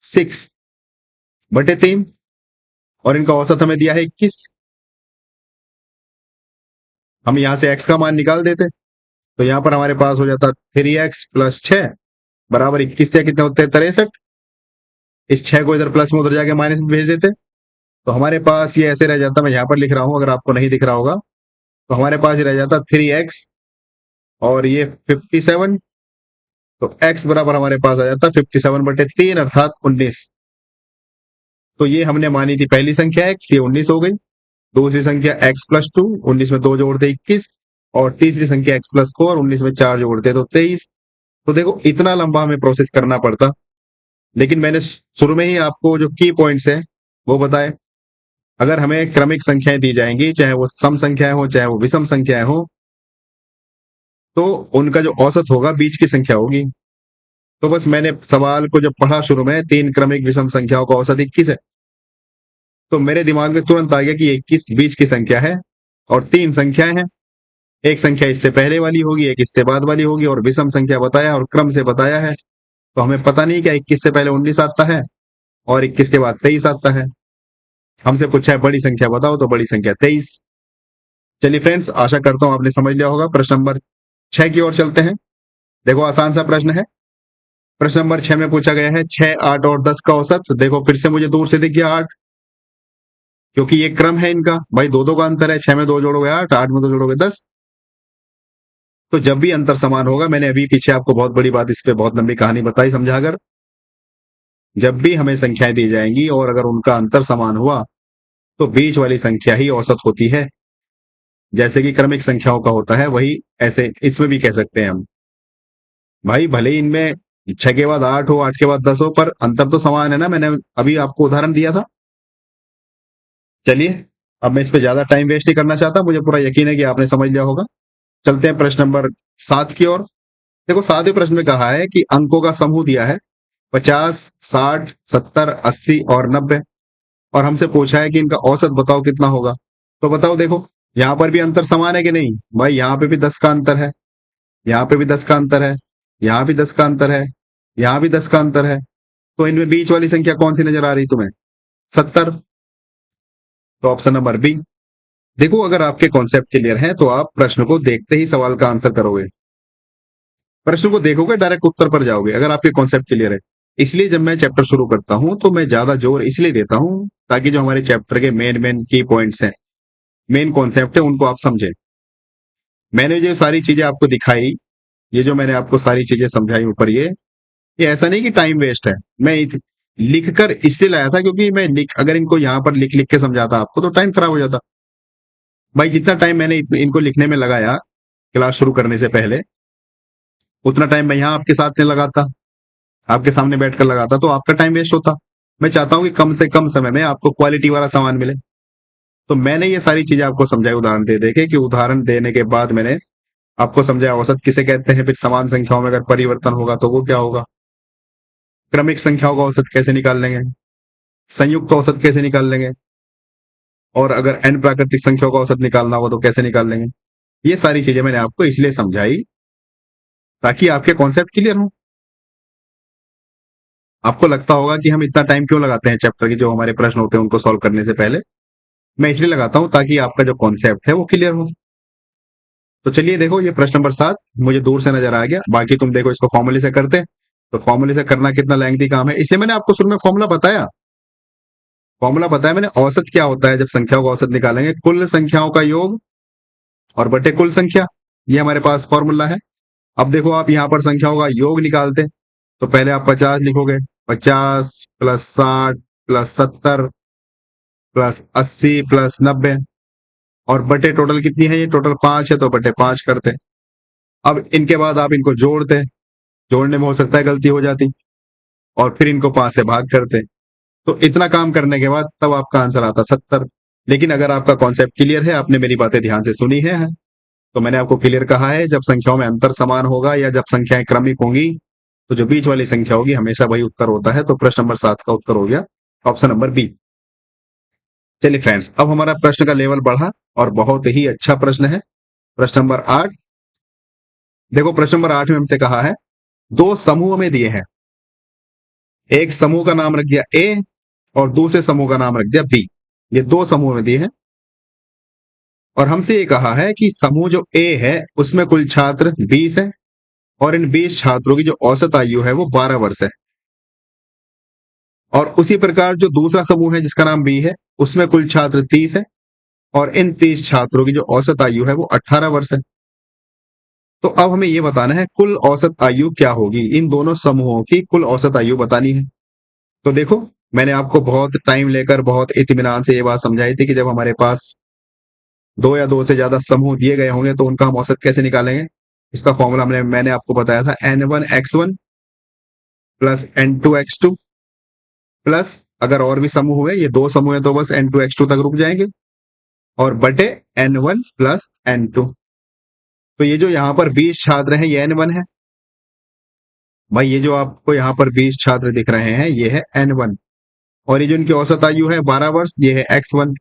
6 बटे 3, और इनका औसत हमें दिया है 21। हम यहां से x का मान निकाल देते तो यहां पर हमारे पास हो जाता 3x प्लस 6 बराबर 21 या कितने होते हैं 63। इस 6 को इधर प्लस में उधर जाके माइनस में भेज देते तो हमारे पास ये ऐसे रह जाता, मैं यहां पर लिख रहा हूं अगर आपको नहीं दिख रहा होगा, तो हमारे पास ये रह जाता 3x और ये 57, तो x बराबर हमारे पास आ जाता 57 बटे 3 अर्थात 19। तो ये हमने मानी थी पहली संख्या x, ये 19 हो गई। दूसरी संख्या x+2, 19 में 2 जोड़ते 21, और तीसरी संख्या x+4, 19 में 4 जोड़ते तो 23। तो देखो इतना लंबा हमें प्रोसेस करना पड़ता, लेकिन मैंने शुरू में ही आपको जो की पॉइंट्स है वो बताए। अगर हमें क्रमिक संख्याएं दी जाएंगी, चाहे वो सम संख्याएं हो चाहे वो विषम संख्याएं हो, तो उनका जो औसत होगा बीच की संख्या होगी। तो बस मैंने सवाल को जब पढ़ा शुरू में 3 क्रमिक विषम संख्याओं का औसत 21 है, तो मेरे दिमाग में तुरंत आ गया कि 21 बीच की संख्या है और 3 संख्याएं हैं, एक संख्या इससे पहले वाली होगी, एक इससे बाद वाली होगी, और विषम संख्या बताया और क्रम से बताया है। तो हमें पता नहीं क्या 21 से पहले 19 आता है और 21 के बाद 23 आता है। हमसे पूछा है बड़ी संख्या बताओ, तो बड़ी संख्या 23। चलिए फ्रेंड्स, आशा करता हूं आपने समझ लिया होगा। प्रश्न नंबर 6 की ओर चलते हैं। देखो आसान सा प्रश्न है। प्रश्न नंबर 6 में पूछा गया है 6, 8 और 10 का औसत। देखो फिर से मुझे दूर से दिख गया 8, क्योंकि ये क्रम है इनका। भाई 2 का अंतर है, 6 में 2 जोड़ोगे 8, 8 में 2 जोड़ोगे 10। तो जब भी अंतर समान होगा, मैंने अभी पीछे आपको बहुत बड़ी बात, इस पे बहुत लंबी कहानी बताई समझाकर, जब भी हमें संख्याएं दी जाएंगी और अगर उनका अंतर समान हुआ तो बीच वाली संख्या ही औसत होती है। जैसे कि क्रमिक संख्याओं का होता है, वही ऐसे इसमें भी कह सकते हैं हम। भाई भले ही इनमें 6 के बाद 8 हो, 8 के बाद 10 हो, पर अंतर तो समान है ना। मैंने अभी आपको उदाहरण दिया था। चलिए अब मैं इस पे ज्यादा टाइम वेस्ट नहीं करना चाहता, मुझे पूरा यकीन है कि आपने समझ लिया होगा। चलते हैं प्रश्न नंबर 7 की ओर। देखो 7वें प्रश्न में कहा है कि अंकों का समूह दिया है 50, 60, 70, 80 और 90, और हमसे पूछा है कि इनका औसत बताओ कितना होगा। तो बताओ, देखो यहाँ पर भी अंतर समान है कि नहीं? भाई यहाँ पे भी 10 का अंतर है, यहाँ पे भी 10 का अंतर है, यहाँ भी 10 का अंतर है, यहाँ भी 10 का अंतर है। तो इनमें बीच वाली संख्या कौन सी नजर आ रही तुम्हें? 70। तो ऑप्शन नंबर बी। देखो अगर आपके कॉन्सेप्ट क्लियर है तो आप प्रश्न को देखते ही सवाल का आंसर करोगे। प्रश्न को देखोगे डायरेक्ट उत्तर पर जाओगे अगर आपके कॉन्सेप्ट क्लियर है। इसलिए जब मैं चैप्टर शुरू करता हूं तो मैं ज्यादा जोर इसलिए देता हूं ताकि जो हमारे चैप्टर के मेन की पॉइंट्स हैं, मेन कॉन्सेप्ट है, उनको आप समझें। मैंने जो सारी चीजें आपको दिखाई, ये जो मैंने आपको सारी चीजें समझाई ऊपर, ये ऐसा नहीं कि टाइम वेस्ट है। मैं लिख कर इसलिए लाया था क्योंकि मैं अगर इनको यहाँ पर लिख लिख के समझाता आपको तो टाइम खराब हो जाता। भाई जितना टाइम मैंने इनको लिखने में लगाया क्लास शुरू करने से पहले, उतना टाइम मैं यहाँ आपके साथ में लगाता, आपके सामने बैठकर लगाता, तो आपका टाइम वेस्ट होता। मैं चाहता हूं कि कम से कम समय में आपको क्वालिटी वाला सामान मिले। तो मैंने ये सारी चीजें आपको समझाई उदाहरण दे देके, कि उदाहरण देने के बाद मैंने आपको समझाया औसत किसे कहते हैं, फिर समान संख्याओं में अगर परिवर्तन होगा तो वो क्या होगा, क्रमिक संख्याओं का औसत कैसे निकाल लेंगे, संयुक्त औसत कैसे निकाल लेंगे, और अगर n प्राकृतिक संख्याओं का औसत निकालना हो तो कैसे निकाल लेंगे। ये सारी चीजें मैंने आपको इसलिए समझाई ताकि आपके कॉन्सेप्ट क्लियर हो। आपको लगता होगा कि हम इतना टाइम क्यों लगाते हैं चैप्टर के जो हमारे प्रश्न होते हैं उनको सॉल्व करने से पहले। मैं इसलिए लगाता हूं ताकि आपका जो कॉन्सेप्ट है वो क्लियर हो। तो चलिए देखो, ये प्रश्न नंबर 7 मुझे दूर से नजर आ गया, बाकी तुम देखो इसको फॉर्मूले से करते हैं। तो फॉर्मूले से करना कितना लेंथी काम है, इसलिए मैंने आपको शुरू में फॉर्मूला बताया। फॉर्मूला बताया मैंने, औसत क्या होता है। जब संख्याओं का औसत निकालेंगे, कुल संख्याओं का योग और बटे कुल संख्या, ये हमारे पास फॉर्मूला है। अब देखो, आप यहां पर संख्याओं का योग निकालते तो पहले आप 50 लिखोगे, 50 प्लस 60 प्लस 70 प्लस 80 प्लस 90, और बटे टोटल कितनी है, ये टोटल 5 है तो बटे 5 करते। अब इनके बाद आप इनको जोड़ते, जोड़ने में हो सकता है गलती हो जाती, और फिर इनको 5 से भाग करते। तो इतना काम करने के बाद तब आपका आंसर आता 70। लेकिन अगर आपका कॉन्सेप्ट क्लियर है, आपने मेरी बातें ध्यान से सुनी है, तो मैंने आपको क्लियर कहा है, जब संख्याओं में अंतर समान होगा या जब संख्याएं क्रमिक होंगी, तो जो बीच वाली संख्या होगी हमेशा वही उत्तर होता है। तो प्रश्न नंबर 7 का उत्तर हो गया ऑप्शन नंबर बी। चलिए फ्रेंड्स, अब हमारा प्रश्न का लेवल बढ़ा और बहुत ही अच्छा प्रश्न है। प्रश्न नंबर 8, देखो प्रश्न नंबर 8 में हमसे कहा है, दो समूह में दिए हैं, एक समूह का नाम रख दिया ए और दूसरे समूह का नाम रख दिया बी। ये दो समूह में दिए हैं और हमसे ये कहा है कि समूह जो ए है उसमें कुल छात्र 20 है और इन 20 छात्रों की जो औसत आयु है वो 12 वर्ष है। और उसी प्रकार जो दूसरा समूह है जिसका नाम बी है, उसमें कुल छात्र 30 है और इन 30 छात्रों की जो औसत आयु है वो 18 वर्ष है। तो अब हमें ये बताना है कुल औसत आयु क्या होगी, इन दोनों समूहों की कुल औसत आयु बतानी है। तो देखो, मैंने आपको बहुत टाइम लेकर बहुत इत्मीनान से ये बात समझाई थी कि जब हमारे पास दो या दो से ज्यादा समूह दिए गए होंगे तो उनका हम औसत कैसे निकालेंगे। इसका फॉर्मूला मैंने आपको बताया था, n1x1 प्लस n2x2 प्लस, अगर और भी समूह हुए, ये दो समूह है तो बस n2x2 तक रुक जाएंगे, और बटे n1 प्लस n2। तो ये जो यहाँ पर 20 छात्र हैं ये n1 है भाई, ये जो आपको यहाँ पर 20 छात्र दिख रहे हैं ये है n1, और ये जो इनकी औसत आयु है 12 वर्ष, ये है x1।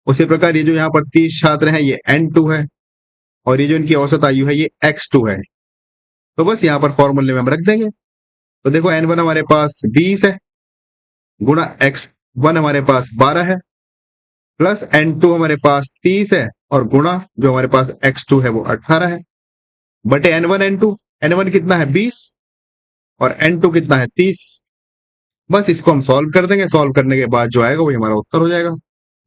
उसी प्रकार ये जो यहाँ पर 30 छात्र हैं ये n2 है, और ये जो इनकी औसत आयु है ये x2 है। तो बस यहाँ पर फॉर्मूले में हम रख देंगे। तो देखो, n1 हमारे पास 20 है, गुणा x1 हमारे पास 12 है, प्लस n2 हमारे पास 30 है, और गुणा जो हमारे पास x2 है वो 18 है, बटे n1 n2। n1 कितना है 20 और n2 कितना है 30। बस इसको हम सॉल्व कर देंगे, सॉल्व करने के बाद जो आएगा वही हमारा उत्तर हो जाएगा।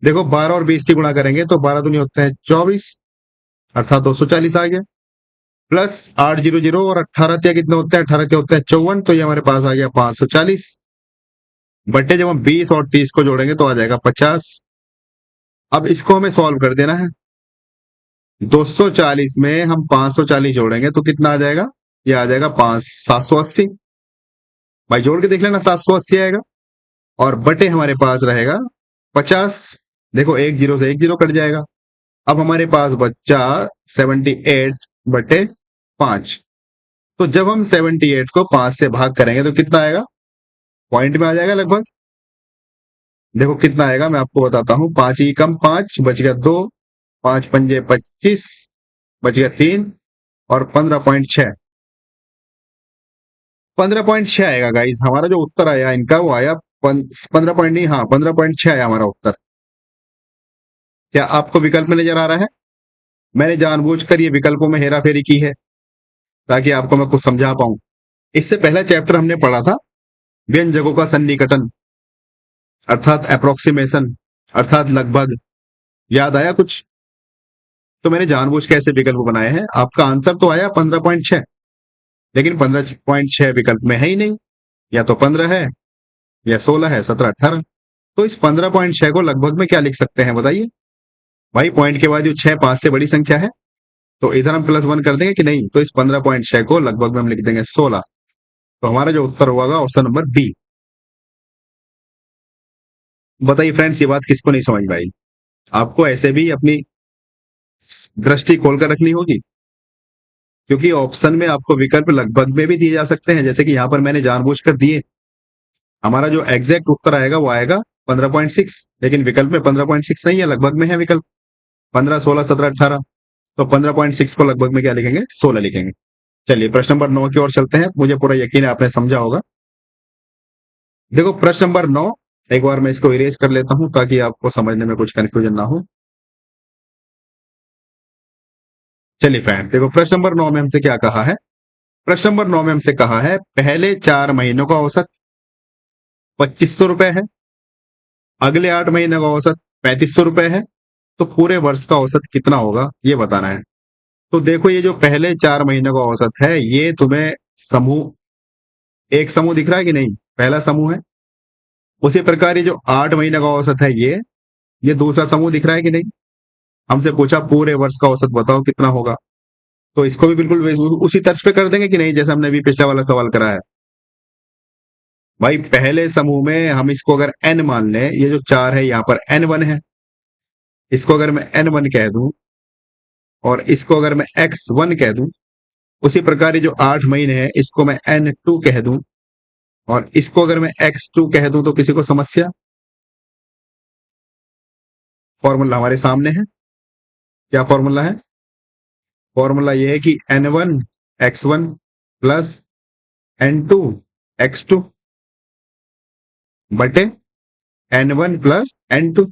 देखो, 12 और 20 की गुणा करेंगे तो 12 दूनी होते हैं 24, अर्थात 240 आ गया, प्लस 800 और 18 क्या कितने होते हैं, 18 के होते हैं 54, तो ये हमारे पास आ गया 540, बटे जब हम 20 और 30 को जोड़ेंगे तो आ जाएगा 50। अब इसको हमें सॉल्व कर देना है। 240 में हम 540 जोड़ेंगे तो कितना आ जाएगा, ये आ जाएगा 780। भाई जोड़ के देख लेना, 780 आएगा, और बटे हमारे पास रहेगा 50। देखो, एक जीरो से एक जीरो कट जाएगा। अब हमारे पास बचा 78 बटे 5। तो जब हम 78 को 5 से भाग करेंगे तो कितना आएगा, पॉइंट में आ जाएगा लगभग। देखो कितना आएगा, मैं आपको बताता हूं, 5 ही कम 5, बच गया 2, 5 पंजे 25, बच गया 3, और 15.6, 15.6 आएगा गाइस। हमारा जो उत्तर आया इनका वो आया 15 पॉइंट नहीं, हाँ 15.6 आया हमारा उत्तर। क्या आपको विकल्प में नजर आ रहा है? मैंने जानबूझकर ये विकल्पों में हेरा फेरी की है ताकि आपको मैं कुछ समझा पाऊं। इससे पहला चैप्टर हमने पढ़ा था व्यंजकों का सन्निकटन, अर्थात अप्रोक्सीमेशन, अर्थात लगभग। याद आया कुछ? तो मैंने जानबूझ के ऐसे विकल्प बनाए हैं। आपका आंसर तो आया 15.6, लेकिन 15.6 विकल्प में है ही नहीं, या तो 15 है या 16 है, 17 18। तो इस 15.6 को लगभग में क्या लिख सकते हैं बताइए भाई? पॉइंट के बाद जो 6 5 से बड़ी संख्या है, तो इधर हम +1 कर देंगे कि नहीं? तो इस 15.6 को लगभग में हम लिख देंगे 16। तो हमारा जो उत्तर होगा ऑप्शन नंबर बी। बताइए फ्रेंड्स, ये बात किसको नहीं समझ में आई? आपको ऐसे भी अपनी दृष्टि खोलकर रखनी होगी, क्योंकि ऑप्शन में आपको विकल्प लगभग में भी दिए जा सकते हैं, जैसे कि यहां पर मैंने जानबूझकर दिए। हमारा जो एग्जैक्ट उत्तर आएगा वो आएगा 15.6, लेकिन विकल्प में 15.6 नहीं है, लगभग में है विकल्प 15 16 17 18। तो 15.6 को लगभग में क्या लिखेंगे, 16 लिखेंगे। चलिए प्रश्न नंबर 9 की ओर चलते हैं। मुझे पूरा यकीन है आपने समझा होगा। देखो प्रश्न नंबर 9, एक बार मैं इसको इरेज कर लेता हूं ताकि आपको समझने में कुछ कंफ्यूजन ना हो। चलिए फ्रेंड, देखो प्रश्न नंबर 9 में हमसे क्या कहा है। प्रश्न नंबर 9 में हमसे कहा है पहले 4 महीनों का औसत 2500 रुपए है, अगले 8 महीने का औसत 3500 रुपए है, तो पूरे वर्ष का औसत कितना होगा ये बताना है। तो देखो ये जो पहले 4 महीनों का औसत है, ये तुम्हें समूह, एक समूह दिख रहा है कि नहीं, पहला समूह है। उसी प्रकार ये जो 8 महीने का औसत है, ये दूसरा समूह दिख रहा है कि नहीं। हमसे पूछा पूरे वर्ष का औसत बताओ कितना होगा, तो इसको भी बिल्कुल उसी तर्ज पे कर देंगे कि नहीं, जैसे हमने अभी पिछला वाला सवाल करा है। भाई पहले समूह में हम इसको अगर n मान लें, ये जो 4 है यहाँ पर n1 है, इसको अगर मैं n1 कह दूं और इसको अगर मैं x1 कह दूं, उसी प्रकार ये जो 8 महीने हैं इसको मैं n2 कह दूं और इसको अगर मैं x2 कह दूं, तो किसी को समस्या। फॉर्मूला हमारे सामने है। क्या फॉर्मूला है? फॉर्मूला ये है कि n1 x1 plus n2 x2 बटे n1 प्लस n2।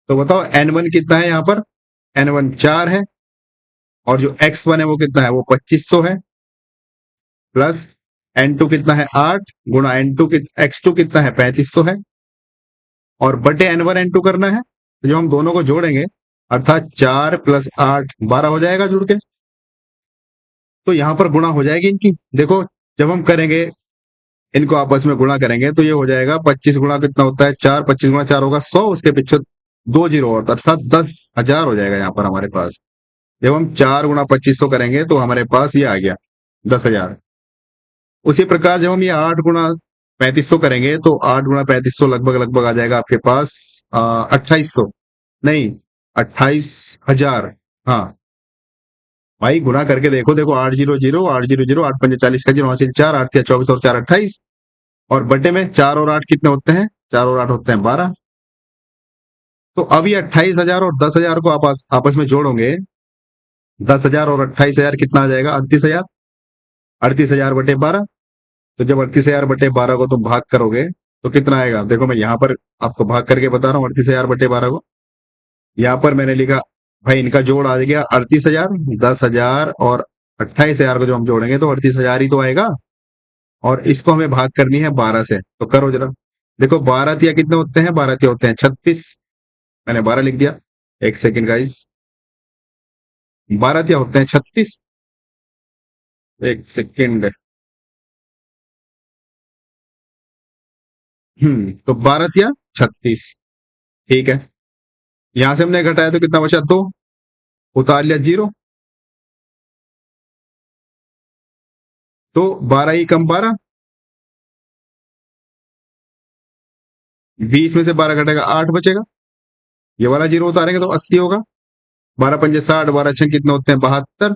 तो बताओ n1 कितना है, यहां पर n1 4 है और जो x1 है वो कितना है, वो 2500 है, प्लस n2 कितना है 8 गुणा n2 x2 कितना है 3500 है, और बटे n1 n2 करना है। तो जो हम दोनों को जोड़ेंगे, अर्थात 4 प्लस 8 12 हो जाएगा जुड़ के। तो यहां पर गुणा हो जाएगी इनकी। देखो जब हम करेंगे इनको आपस में गुणा करेंगे तो ये हो जाएगा 25 गुणा कितना होता है 4, 25 गुणा 4 होगा 100, उसके पीछे 2 जीरो और, अर्थात 10,000 हो जाएगा यहाँ पर हमारे पास। जब हम 4 गुणा 2500 करेंगे तो हमारे पास ये आ गया 10,000। उसी प्रकार जब हम ये 8 गुणा 3500 करेंगे तो 8 गुणा 3500 लगभग लगभग आ जाएगा आपके पास 2800, नहीं 28,000। हाँ भाई गुणा करके देखो, देखो 800 800 8 पंजे 40 का जीरो, 4 8 24 और 4 28, और बटे में 4 और 8 कितने होते हैं, 4 और 8 होते हैं 12। तो अब ये 28,000 और 10,000 को आप आपस में जोड़ोगे, 10,000 और 28,000 कितना आ जाएगा 38,000, 38,000 बटे 12। तो जब 38,000 बटे 12 को तुम भाग करोगे तो कितना आएगा, देखो मैं यहाँ पर आपको भाग करके बता रहा हूँ 38,000 बटे 12 को। यहाँ पर मैंने लिखा भाई इनका जोड़ आ गया 38,000, 10,000 और 28,000 को जो हम जोड़ेंगे तो 38,000 ही तो आएगा, और इसको हमें भाग करनी है 12 से। तो करो जरा, देखो 12 तिया कितने होते हैं, 12 तिया होते हैं 36, मैंने 12 लिख दिया। एक सेकेंड गाइस, 12 तिया होते हैं 36। एक सेकेंड, तो 12 तिया 36, ठीक है। यहां से हमने घटाया तो कितना बचा 2, उतार लिया 0, तो 12 ही कम 12, 20 में से 12 घटेगा 8 बचेगा, ये वाला 0 उतारेंगे तो 80 होगा। 12 पंजे 60, 12 छह कितने होते हैं 72,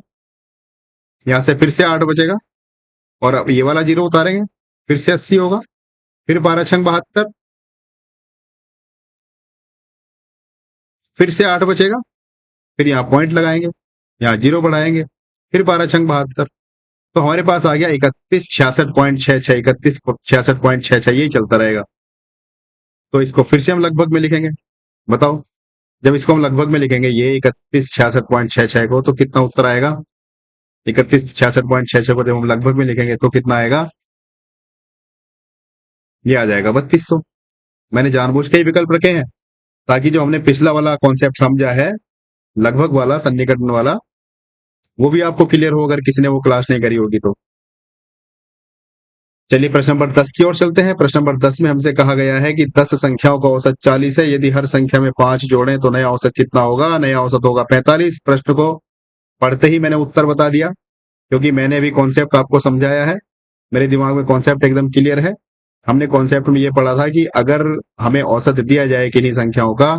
यहां से फिर से 8 बचेगा, और अब ये वाला 0 उतारेंगे फिर से 80 होगा, फिर 12 छंग 72, फिर से 8 बचेगा, फिर यहाँ पॉइंट लगाएंगे, यहाँ 0 बढ़ाएंगे, फिर 12 छंग 72। तो हमारे पास आ गया 3166.66, 3166.66, यही चलता रहेगा। तो इसको फिर से हम लगभग में लिखेंगे, बताओ जब इसको हम लगभग में लिखेंगे ये 3166.66 को, तो कितना उत्तर आएगा, 3166.66 को जब हम लगभग में लिखेंगे तो कितना आएगा, ये आ जाएगा 3200। मैंने जानबूझ के ही विकल्प रखे हैं ताकि जो हमने पिछला वाला कॉन्सेप्ट समझा है, लगभग वाला सन्निकटन वाला, वो भी आपको क्लियर हो अगर किसी ने वो क्लास नहीं करी होगी तो। चलिए प्रश्न नंबर 10 की ओर चलते हैं। प्रश्न नंबर 10 में हमसे कहा गया है कि 10 संख्याओं का औसत 40 है, यदि हर संख्या में 5 जोड़ें तो नया औसत कितना होगा, नया औसत होगा 45। प्रश्न को पढ़ते ही मैंने उत्तर बता दिया, क्योंकि मैंने अभी कॉन्सेप्ट आपको समझाया है, मेरे दिमाग में कॉन्सेप्ट एकदम क्लियर है। हमने कॉन्सेप्ट में ये पढ़ा था कि अगर हमें औसत दिया जाए किन्हीं संख्याओं का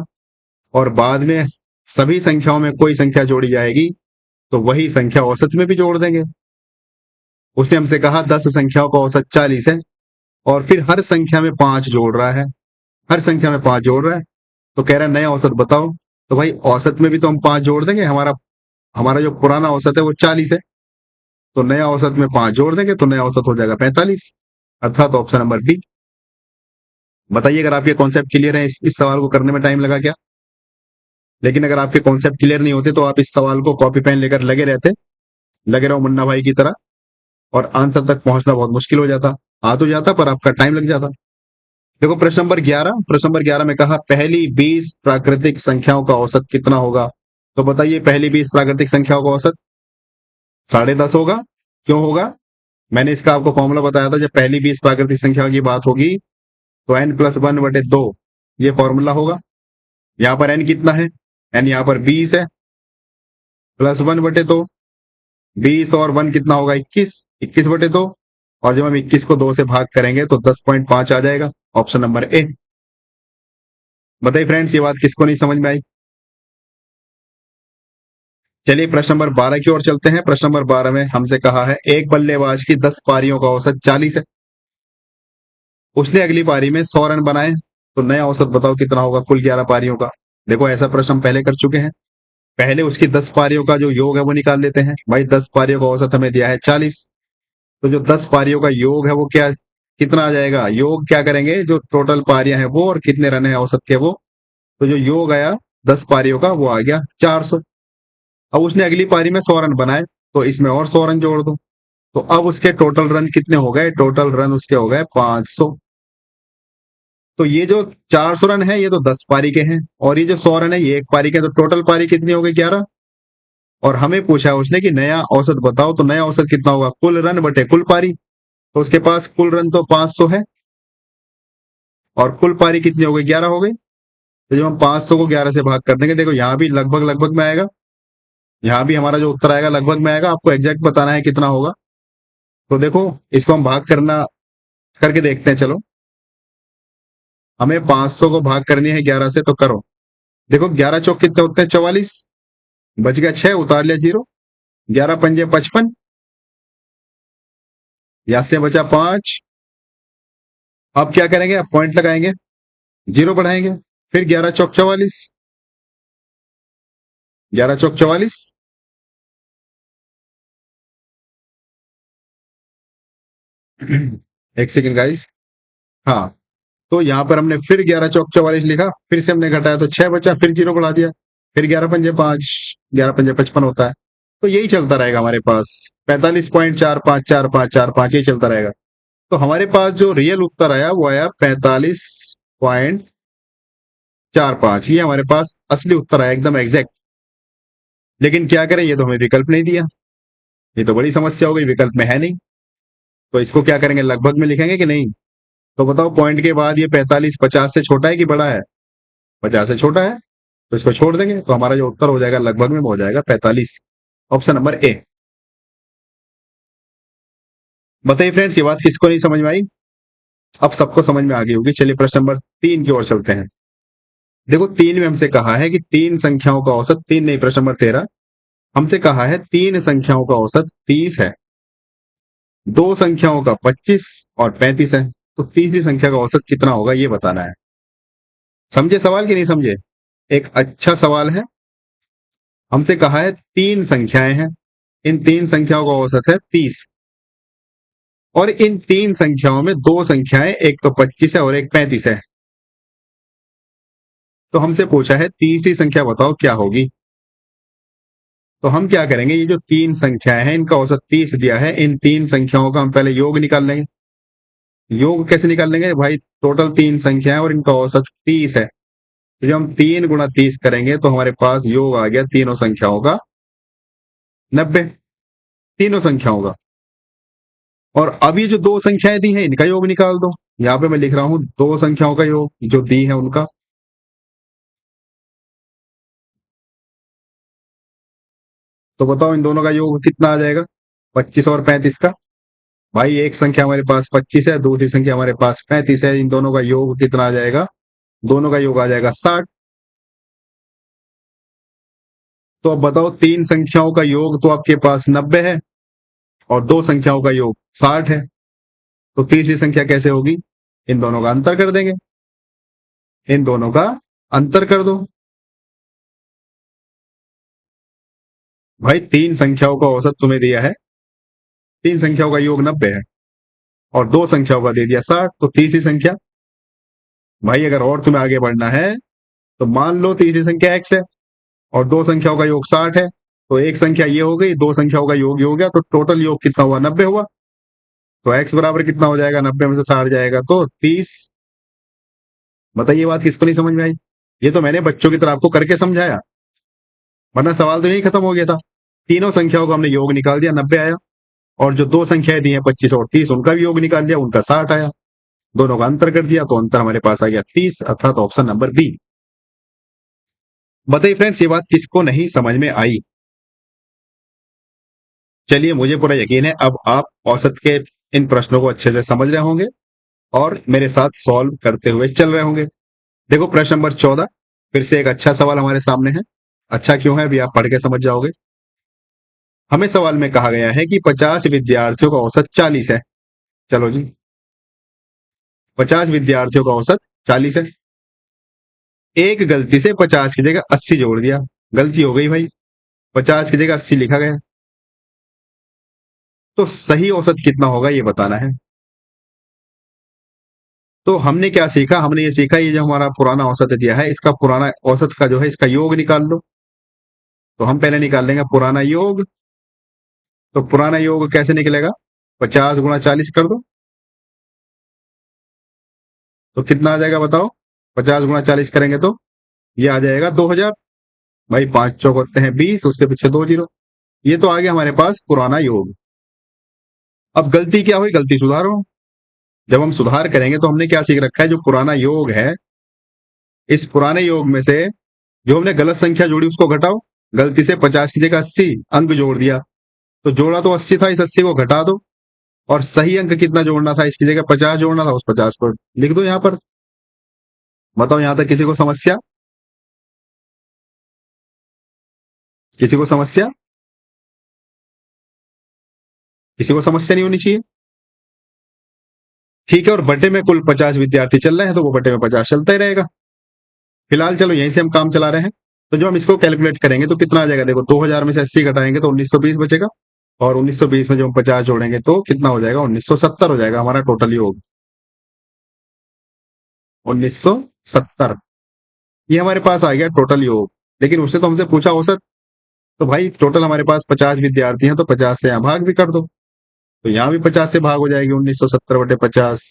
और बाद में सभी संख्याओं में कोई संख्या जोड़ी जाएगी तो वही संख्या औसत में भी जोड़ देंगे। उसने हमसे कहा 10 संख्याओं का औसत 40 है और फिर हर संख्या में 5 जोड़ रहा है, हर संख्या में 5 जोड़ रहा है, तो कह रहा है नया औसत बताओ। तो भाई औसत में भी तो हम 5 जोड़ देंगे, हमारा हमारा जो पुराना औसत है वो 40 है, तो नया औसत में 5 जोड़ देंगे तो नया औसत हो जाएगा 45, अर्थात ऑप्शन नंबर बी। बताइए अगर आपके कॉन्सेप्ट क्लियर है, इस सवाल को करने में टाइम लगा क्या? लेकिन अगर आपके कॉन्सेप्ट क्लियर नहीं होते तो आप इस सवाल को कॉपी पेन लेकर लगे रहो मुन्ना भाई की तरह, और आंसर तक पहुंचना बहुत मुश्किल हो जाता। आ तो जाता पर आपका टाइम लग जाता। देखो प्रश्न नंबर 11 में कहा पहली 20 प्राकृतिक संख्याओं का औसत कितना होगा? तो बताइए पहली 20 प्राकृतिक संख्याओं का औसत 10.5 होगा। क्यों होगा? मैंने इसका आपको फॉर्मूला बताया था, जब पहली 20 प्राकृतिक संख्याओं की बात होगी तो n+1/2 ये फॉर्मूला होगा। यहाँ पर n कितना है? n यहाँ पर 20 है, +1/2, 20 और 1 कितना होगा? 21/2, और जब हम 21 को 2 से भाग करेंगे तो 10.5 आ जाएगा, ऑप्शन नंबर ए। बताइए फ्रेंड्स ये बात किसको नहीं समझ में आई? चलिए प्रश्न नंबर 12 की ओर चलते हैं। प्रश्न नंबर 12 में हमसे कहा है एक बल्लेबाज की 10 पारियों का औसत 40 है, उसने अगली पारी में 100 रन बनाए, तो नया औसत बताओ कितना होगा कुल 11 पारियों का? देखो ऐसा प्रश्न हम पहले कर चुके हैं। पहले उसकी 10 पारियों का जो योग है वो निकाल लेते हैं। भाई 10 पारियों का औसत हमें दिया है 40, तो जो 10 पारियों का योग है वो क्या कितना आ जाएगा? योग क्या करेंगे, जो टोटल पारियां हैं वो और कितने रन है औसत के वो, तो जो योग आया 10 पारियों का वो आ गया 400। अब उसने अगली पारी में 100 रन बनाए, तो इसमें और 100 रन जोड़ दो, तो अब उसके टोटल रन कितने हो गए? टोटल रन उसके हो गए 500। तो ये जो 400 रन है ये तो 10 पारी के हैं, और ये जो 100 रन है ये एक पारी के, तो टोटल पारी कितनी हो गई? 11। और हमें पूछा है उसने कि नया औसत बताओ, तो नया औसत कितना होगा? कुल रन बटे कुल पारी, तो उसके पास कुल रन तो 500 है, और कुल पारी कितनी हो गई? 11 हो गई। तो जब हम 500 को 11 से भाग कर देंगे, देखो यहाँ भी लगभग लगभग में आएगा, यहाँ भी हमारा जो उत्तर आएगा लगभग में आएगा। आपको एग्जैक्ट बताना है कितना होगा। तो देखो इसको हम भाग करना करके देखते हैं। चलो हमें 500 को भाग करनी है 11 से, तो करो। देखो 11 चौक कितने होते हैं? 44, बच गया 6, उतार लिया 0, 11 पंजे 55, यहाँ से बचा 5। अब क्या करेंगे? अब पॉइंट लगाएंगे, 0 बढ़ाएंगे, फिर 11 चौक 44, 11 चौक 44, एक सेकेंड गाइस। हाँ, तो यहाँ पर हमने फिर 11 चौक 44 लिखा, फिर से हमने घटाया तो 6 बचा, फिर 0 बढ़ा दिया, फिर 11 पंजे 5, 11 पंजे 55 होता है। तो यही चलता रहेगा हमारे पास, 45.454545 यही चलता रहेगा। तो हमारे पास जो रियल उत्तर आया वो आया 45.45, ये हमारे पास असली उत्तर आया, एकदम एग्जैक्ट। लेकिन क्या करें, ये तो हमें विकल्प नहीं दिया, ये तो बड़ी समस्या हो गई, विकल्प में है नहीं। तो इसको क्या करेंगे, लगभग में लिखेंगे कि नहीं? तो बताओ पॉइंट के बाद ये 45 50 से छोटा है कि बड़ा है? 50 से छोटा है, तो इसको छोड़ देंगे, तो हमारा जो उत्तर हो जाएगा लगभग में हो जाएगा 45, ऑप्शन नंबर ए। बताइए फ्रेंड्स ये बात किसको नहीं समझ में आई? अब सबको समझ में आ गई होगी। चलिए प्रश्न नंबर 3 की ओर चलते हैं। देखो 3 में हमसे कहा है कि 3 संख्याओं का औसत, 3 नहीं, प्रश्न नंबर 13 हमसे कहा है 3 संख्याओं का औसत 30 है, 2 संख्याओं का 25 और 35 है, तो तीसरी संख्या का औसत कितना होगा ये बताना है। समझे सवाल कि नहीं समझे? एक अच्छा सवाल है। हमसे कहा है 3 संख्याएं हैं, इन 3 संख्याओं का औसत है 30, और इन 3 संख्याओं में 2 संख्याएं, एक तो 25 है और एक 35 है। तो हमसे पूछा है तीसरी संख्या बताओ क्या होगी। तो हम क्या करेंगे, ये जो 3 संख्याएं हैं इनका औसत 30 दिया है, इन 3 संख्याओं का हम पहले योग निकाल लेंगे। योग कैसे निकाल लेंगे भाई? टोटल 3 संख्याएं और इनका औसत 30 है, तो जब हम 3 गुणा 30 करेंगे तो हमारे पास योग आ गया तीनों संख्याओं का 90, तीनों संख्याओं का। और अब ये जो 2 संख्याएं दी हैं इनका योग निकाल दो। यहाँ पे मैं लिख रहा हूं 2 संख्याओं का योग जो दी है उनका। तो बताओ इन दोनों का योग कितना आ जाएगा? 25 और 35 का। भाई एक संख्या हमारे पास 25 है, दूसरी संख्या हमारे पास 35 है, इन दोनों का योग कितना आ जाएगा? दोनों का योग आ जाएगा 60। तो अब बताओ 3 संख्याओं का योग तो आपके पास 90 है, और 2 संख्याओं का योग 60 है, तो तीसरी संख्या कैसे होगी? इन दोनों का अंतर कर देंगे, इन दोनों का अंतर कर दो। भाई 3 संख्याओं का औसत तुम्हें दिया है तीन संख्याओं का योग 90 है और दो संख्याओं का दे दिया 60, तो तीसरी संख्या भाई अगर और तुम्हें आगे बढ़ना है तो मान लो तीसरी संख्या x है और दो संख्याओं का योग 60 है, तो एक संख्या ये हो गई, दो संख्याओं का योग ये हो गया, तो टोटल योग कितना हुआ? 90 हुआ। तो x बराबर कितना हो जाएगा? 90 में से 60 जाएगा तो 30। बताइए बात किसको नहीं समझ में आई? ये तो मैंने बच्चों की तरह आपको करके समझाया, वरना सवाल तो यही खत्म हो गया था। तीनों संख्याओं का हमने योग निकाल दिया, 90 आया, और जो दो संख्याएं दी हैं 25 और 30 उनका भी योग निकाल दिया, उनका 60 आया। दोनों का अंतर कर दिया तो अंतर हमारे पास आ गया 30, अर्थात ऑप्शन नंबर बी। बताइए फ्रेंड्स, ये बात किसको नहीं समझ में आई? चलिए, मुझे पूरा यकीन है अब आप औसत के इन प्रश्नों को अच्छे से समझ रहे होंगे और मेरे साथ सॉल्व करते हुए चल रहे होंगे। देखो प्रश्न नंबर 14 फिर से एक अच्छा सवाल हमारे सामने है। अच्छा क्यों है अभी आप पढ़ के समझ जाओगे। हमें सवाल में कहा गया है कि 50 विद्यार्थियों का औसत 40 है। चलो जी, 50 विद्यार्थियों का औसत 40 है। एक गलती से 50 की जगह 80 जोड़ दिया, गलती हो गई भाई, 50 की जगह 80 लिखा गया, तो सही औसत कितना होगा ये बताना है। तो हमने क्या सीखा? हमने ये सीखा, ये जो हमारा पुराना औसत दिया है, इसका पुराना औसत का जो है इसका योग निकाल लो। तो हम पहले निकाल लेंगे पुराना योग। तो पुराना योग कैसे निकलेगा? 50 गुणा 40 कर दो, तो कितना आ जाएगा बताओ? 50 गुणा 40 करेंगे तो ये आ जाएगा 2000। भाई 5 चौक होते हैं 20, उसके पीछे 2 जीरो। ये तो आ गया हमारे पास पुराना योग। अब गलती क्या हुई? गलती सुधारो। जब हम सुधार करेंगे तो हमने क्या सीख रखा है, जो पुराना योग है इस पुराने योग में से जो हमने गलत संख्या जोड़ी उसको घटाओ। गलती से 50 की जगह 80 अंक जोड़ दिया, तो जोड़ा तो 80 था, इस 80 को घटा दो और सही अंक कितना जोड़ना था, इसकी जगह 50 जोड़ना था, उस 50 को लिख दो यहां पर। बताओ यहां तक किसी को समस्या? किसी को समस्या? किसी को समस्या नहीं होनी चाहिए। ठीक है, और बटे में कुल 50 विद्यार्थी चल रहे हैं तो वो बटे में 50 चलता ही रहेगा। फिलहाल चलो यहीं से हम काम चला रहे हैं। तो जो हम इसको कैलकुलेट करेंगे तो कितना आ जाएगा? देखो 2000 में से 80 घटाएंगे तो 1920 बचेगा, और 1920 में जो हम 50 जोड़ेंगे तो कितना हो जाएगा? 1970 हो जाएगा हमारा टोटल योग। 1970 ये हमारे पास आ गया टोटल योग। लेकिन उससे तो हमसे पूछा औसत। तो भाई टोटल हमारे पास 50 विद्यार्थी हैं, तो 50 से यहाँ भाग भी कर दो, तो यहाँ भी 50 से भाग हो जाएगी। 1970 बटे 50,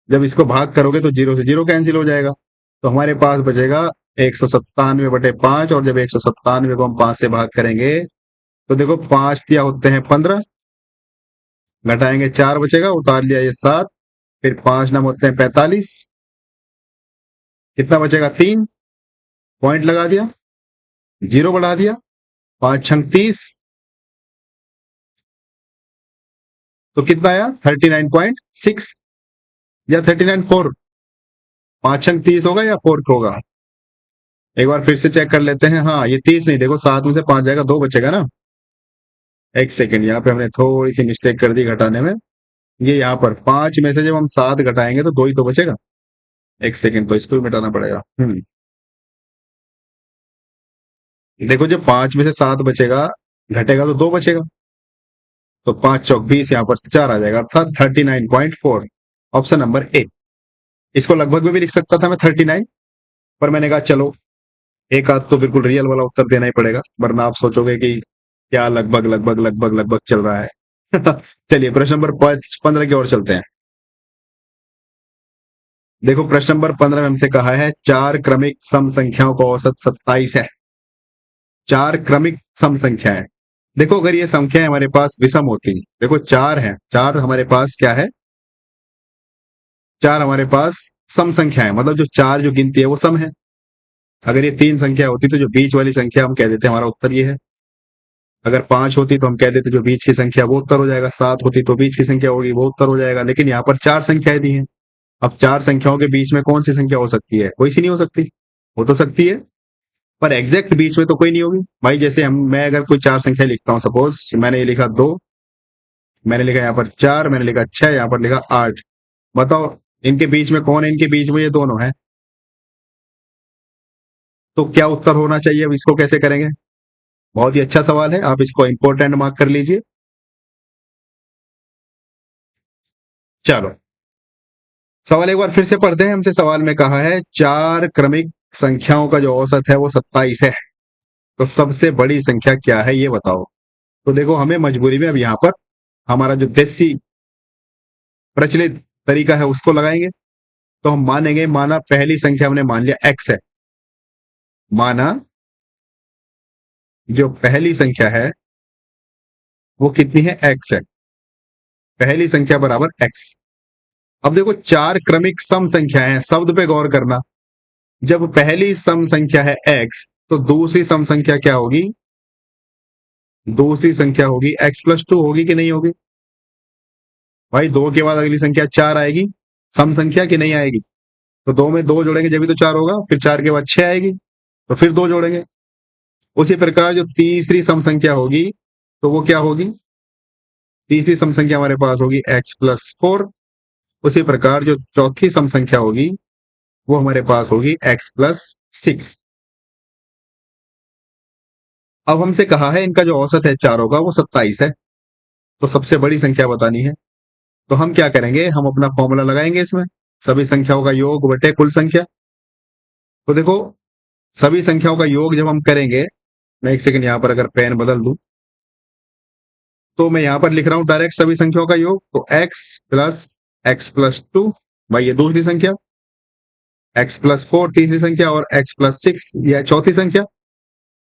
जब इसको भाग करोगे तो जीरो से जीरो कैंसिल हो जाएगा, तो हमारे पास बचेगा 197 बटे 5। और जब 197 को हम 5 से भाग करेंगे तो देखो 5 दिया होते हैं 15, घटाएंगे 4 बचेगा, उतार लिया ये 7, फिर 5 नम होते हैं 45, कितना बचेगा? 3, पॉइंट लगा दिया, जीरो बढ़ा दिया, 5 छंग 30, तो कितना आया? 39.6 या 39.4? 5 छंग 30 होगा या 4 होगा? एक बार फिर से चेक कर लेते हैं। हाँ, ये 30 नहीं, देखो 7 में से 5 जाएगा, 2 बचेगा ना। एक सेकंड, यहाँ पे हमने थोड़ी सी मिस्टेक कर दी घटाने में। ये यहाँ पर 5 में से जब हम 7 घटाएंगे तो 2 ही तो बचेगा। एक सेकंड, तो इसको भी मिटाना पड़ेगा। देखो जब 5 में से 7 बचेगा, घटेगा तो 2 बचेगा, तो 5 चौक 20, यहाँ पर 4 आ जाएगा, अर्थात 39.4, ऑप्शन नंबर ए। इसको लगभग में भी लिख सकता था मैं 39, पर मैंने कहा चलो एक आध तो बिल्कुल रियल वाला उत्तर देना ही पड़ेगा, वरना आप सोचोगे कि क्या लगभग लगभग लगभग लगभग चल रहा है। चलिए प्रश्न नंबर 15 की ओर चलते हैं। देखो प्रश्न नंबर 15 में हमसे कहा है चार क्रमिक सम संख्याओं का औसत 27 है। चार क्रमिक सम संख्याएं। देखो अगर ये संख्याएं हमारे पास विषम होती, देखो चार है, चार हमारे पास क्या है? चार हमारे पास सम संख्या है, मतलब जो चार जो गिनती है वो सम है। अगर ये तीन संख्या होती तो जो बीच वाली संख्या हम कह देते हमारा उत्तर ये है। अगर 5 होती तो हम कह देते जो बीच की संख्या वो उत्तर हो जाएगा। 7 होती तो बीच की संख्या होगी वो उत्तर हो जाएगा। लेकिन यहाँ पर चार संख्याएं दी हैं। अब चार संख्याओं के बीच में कौन सी संख्या हो सकती है? कोई सी नहीं हो सकती। हो तो सकती है पर एग्जैक्ट बीच में तो कोई नहीं होगी भाई। जैसे मैं अगर कोई चार संख्या लिखता हूँ, सपोज मैंने ये लिखा 2, मैंने लिखा यहाँ पर 4, मैंने लिखा 6, यहाँ पर लिखा 8। बताओ इनके बीच में कौन है? इनके बीच में ये दोनों है, तो क्या उत्तर होना चाहिए? अब इसको कैसे करेंगे? बहुत ही अच्छा सवाल है, आप इसको इंपॉर्टेंट मार्क कर लीजिए। चलो सवाल एक बार फिर से पढ़ते हैं। हमसे सवाल में कहा है 4 क्रमिक संख्याओं का जो औसत है वो 27 है, तो सबसे बड़ी संख्या क्या है ये बताओ। तो देखो हमें मजबूरी में अब यहाँ पर हमारा जो देसी प्रचलित तरीका है उसको लगाएंगे। तो हम मानेंगे, माना पहली संख्या हमने मान लिया x है, माना जो पहली संख्या है वो कितनी है, x है, पहली संख्या बराबर x। अब देखो 4 क्रमिक सम संख्याएं हैं, शब्द पे गौर करना। जब पहली सम संख्या है x तो दूसरी सम संख्या क्या होगी, दूसरी संख्या होगी x+2 होगी कि नहीं होगी भाई। 2 के बाद अगली संख्या 4 आएगी, सम संख्या की नहीं आएगी। तो 2 में 2 जोड़ेंगे जब भी तो 4 होगा, फिर 4 के बाद 6 आएगी तो फिर 2 जोड़ेंगे। उसी प्रकार जो तीसरी सम संख्या होगी तो वो क्या होगी, तीसरी सम संख्या हमारे पास होगी x+4। उसी प्रकार जो चौथी सम संख्या होगी वो हमारे पास होगी x+6। अब हमसे कहा है इनका जो औसत है चारों का वो 27 है, तो सबसे बड़ी संख्या बतानी है। तो हम क्या करेंगे, हम अपना फॉर्मूला लगाएंगे इसमें, सभी संख्याओं का योग बटे कुल संख्या। तो देखो सभी संख्याओं का योग जब हम करेंगे, मैं एक सेकंड यहां पर अगर पेन बदल दूं तो मैं यहां पर लिख रहा हूं डायरेक्ट सभी संख्याओं का योग। तो x प्लस x+2 भाई ये दूसरी संख्या, x+4 तीसरी संख्या और x+6 यह चौथी संख्या,